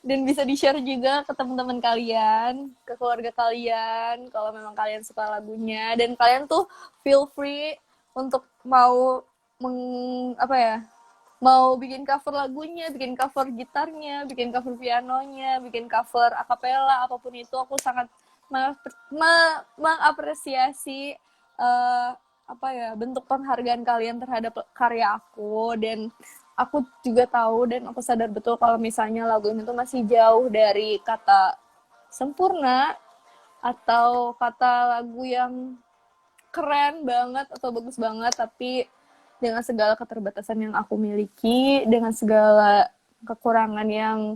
dan bisa di-share juga ke teman-teman kalian, ke keluarga kalian kalau memang kalian suka lagunya, dan kalian tuh feel free untuk mau mau bikin cover lagunya, bikin cover gitarnya, bikin cover pianonya, bikin cover akapela, apapun itu. Aku sangat mengapresiasi bentuk penghargaan kalian terhadap karya aku, dan aku juga tahu dan aku sadar betul kalau misalnya lagu ini tuh masih jauh dari kata sempurna atau kata lagu yang keren banget atau bagus banget, tapi dengan segala keterbatasan yang aku miliki, dengan segala kekurangan yang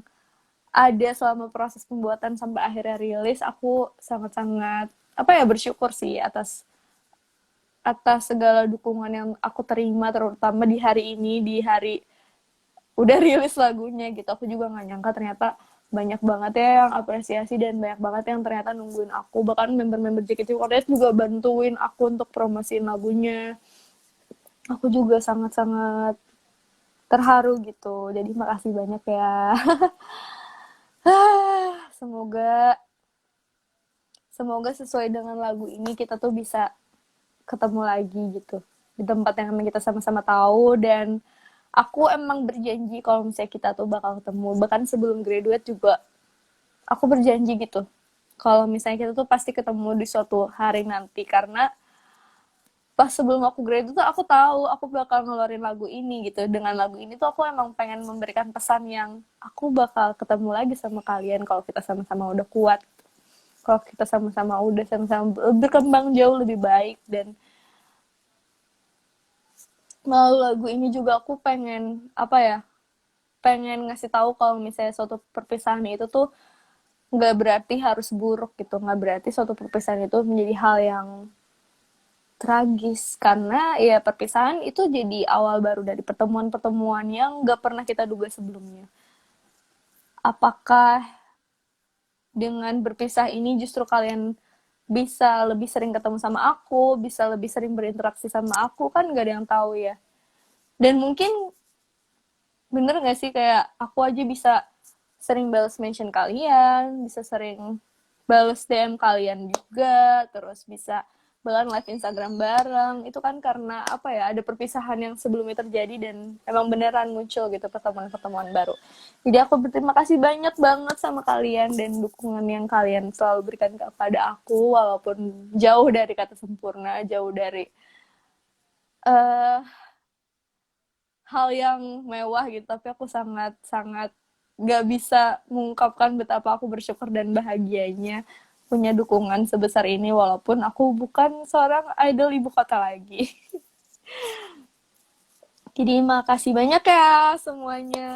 ada selama proses pembuatan sampai akhirnya rilis, aku sangat-sangat bersyukur sih atas segala dukungan yang aku terima, terutama di hari ini, di hari udah rilis lagunya gitu. Aku juga nggak nyangka ternyata banyak banget ya yang apresiasi dan banyak banget yang ternyata nungguin aku. Bahkan member-member JKT48 juga bantuin aku untuk promosiin lagunya. Aku juga sangat-sangat terharu gitu. Jadi makasih banyak ya. Semoga sesuai dengan lagu ini kita tuh bisa ketemu lagi gitu di tempat yang emang kita sama-sama tahu, dan aku emang berjanji kalau misalnya kita tuh bakal ketemu. Bahkan sebelum graduate juga aku berjanji gitu kalau misalnya kita tuh pasti ketemu di suatu hari nanti, karena pas sebelum aku graduate tuh aku tahu aku bakal ngeluarin lagu ini gitu. Dengan lagu ini tuh aku emang pengen memberikan pesan yang aku bakal ketemu lagi sama kalian kalau kita sama-sama udah kuat. kalau kita sama-sama udah sama-sama berkembang jauh lebih baik. Dan melalui lagu ini juga aku pengen pengen ngasih tahu kalau misalnya suatu perpisahan itu tuh nggak berarti harus buruk gitu, nggak berarti suatu perpisahan itu menjadi hal yang tragis, karena ya perpisahan itu jadi awal baru dari pertemuan-pertemuan yang nggak pernah kita duga sebelumnya. Apakah dengan berpisah ini justru kalian bisa lebih sering ketemu sama aku, bisa lebih sering berinteraksi sama aku, kan nggak ada yang tahu ya. Dan mungkin bener gak sih kayak aku aja bisa sering balas mention kalian, bisa sering balas DM kalian juga, terus bisa bahkan live Instagram bareng. Itu kan karena ada perpisahan yang sebelumnya terjadi dan emang beneran muncul gitu pertemuan-pertemuan baru. Jadi aku berterima kasih banyak banget sama kalian dan dukungan yang kalian selalu berikan kepada aku, walaupun jauh dari kata sempurna, jauh dari hal yang mewah gitu, tapi aku sangat gak bisa mengungkapkan betapa aku bersyukur dan bahagianya punya dukungan sebesar ini, walaupun aku bukan seorang idol ibu kota lagi. Jadi makasih banyak ya semuanya.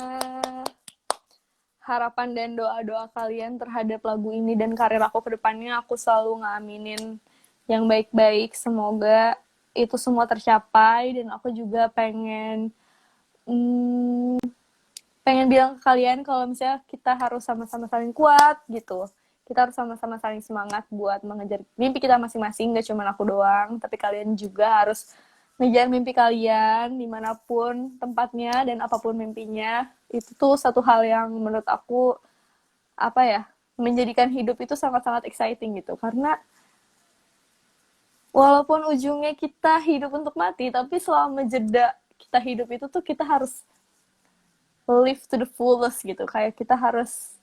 Harapan dan doa-doa kalian terhadap lagu ini dan karir aku ke depannya, aku selalu ngaminin yang baik-baik. Semoga itu semua tercapai, dan aku juga pengen bilang ke kalian kalau misalnya kita harus sama-sama saling kuat gitu. Kita harus sama-sama saling semangat buat mengejar mimpi kita masing-masing, gak cuma aku doang, tapi kalian juga harus ngejar mimpi kalian dimanapun tempatnya dan apapun mimpinya. Itu tuh satu hal yang menurut aku menjadikan hidup itu sangat-sangat exciting gitu, karena walaupun ujungnya kita hidup untuk mati, tapi selama jeda kita hidup itu tuh kita harus live to the fullest gitu. Kayak kita harus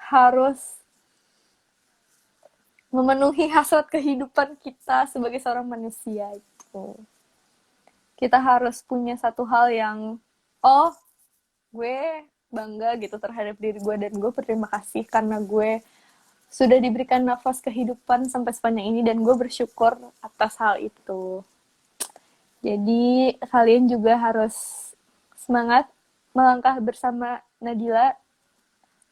harus memenuhi hasrat kehidupan kita sebagai seorang manusia itu. Kita harus punya satu hal yang gue bangga gitu terhadap diri gue, dan gue berterima kasih karena gue sudah diberikan nafas kehidupan sampai sepanjang ini, dan gue bersyukur atas hal itu. Jadi kalian juga harus semangat melangkah bersama Nadila,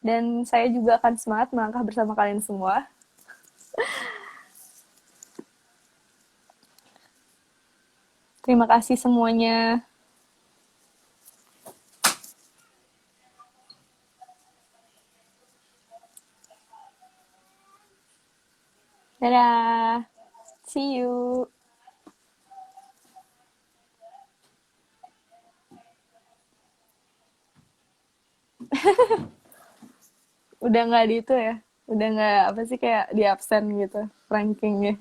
dan saya juga akan semangat melangkah bersama kalian semua. Terima kasih semuanya. Dadah. See you. Udah nggak di itu ya, udah nggak kayak di absen gitu rankingnya.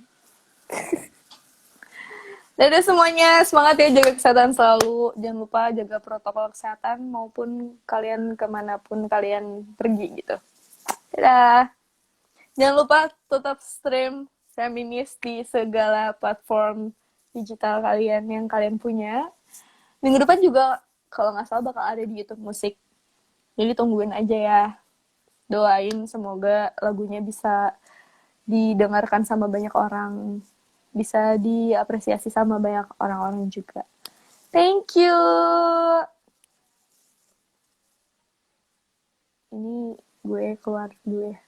Dadah semuanya, semangat ya, jaga kesehatan selalu, jangan lupa jaga protokol kesehatan maupun kalian kemanapun kalian pergi gitu. Dadah. Jangan lupa tetap stream Feminis di segala platform digital kalian yang kalian punya. Minggu depan juga kalau nggak salah bakal ada di YouTube Musik, jadi tungguin aja ya. Doain semoga lagunya bisa didengarkan sama banyak orang, bisa diapresiasi sama banyak orang-orang juga. Thank you. Ini gue keluar dulu ya.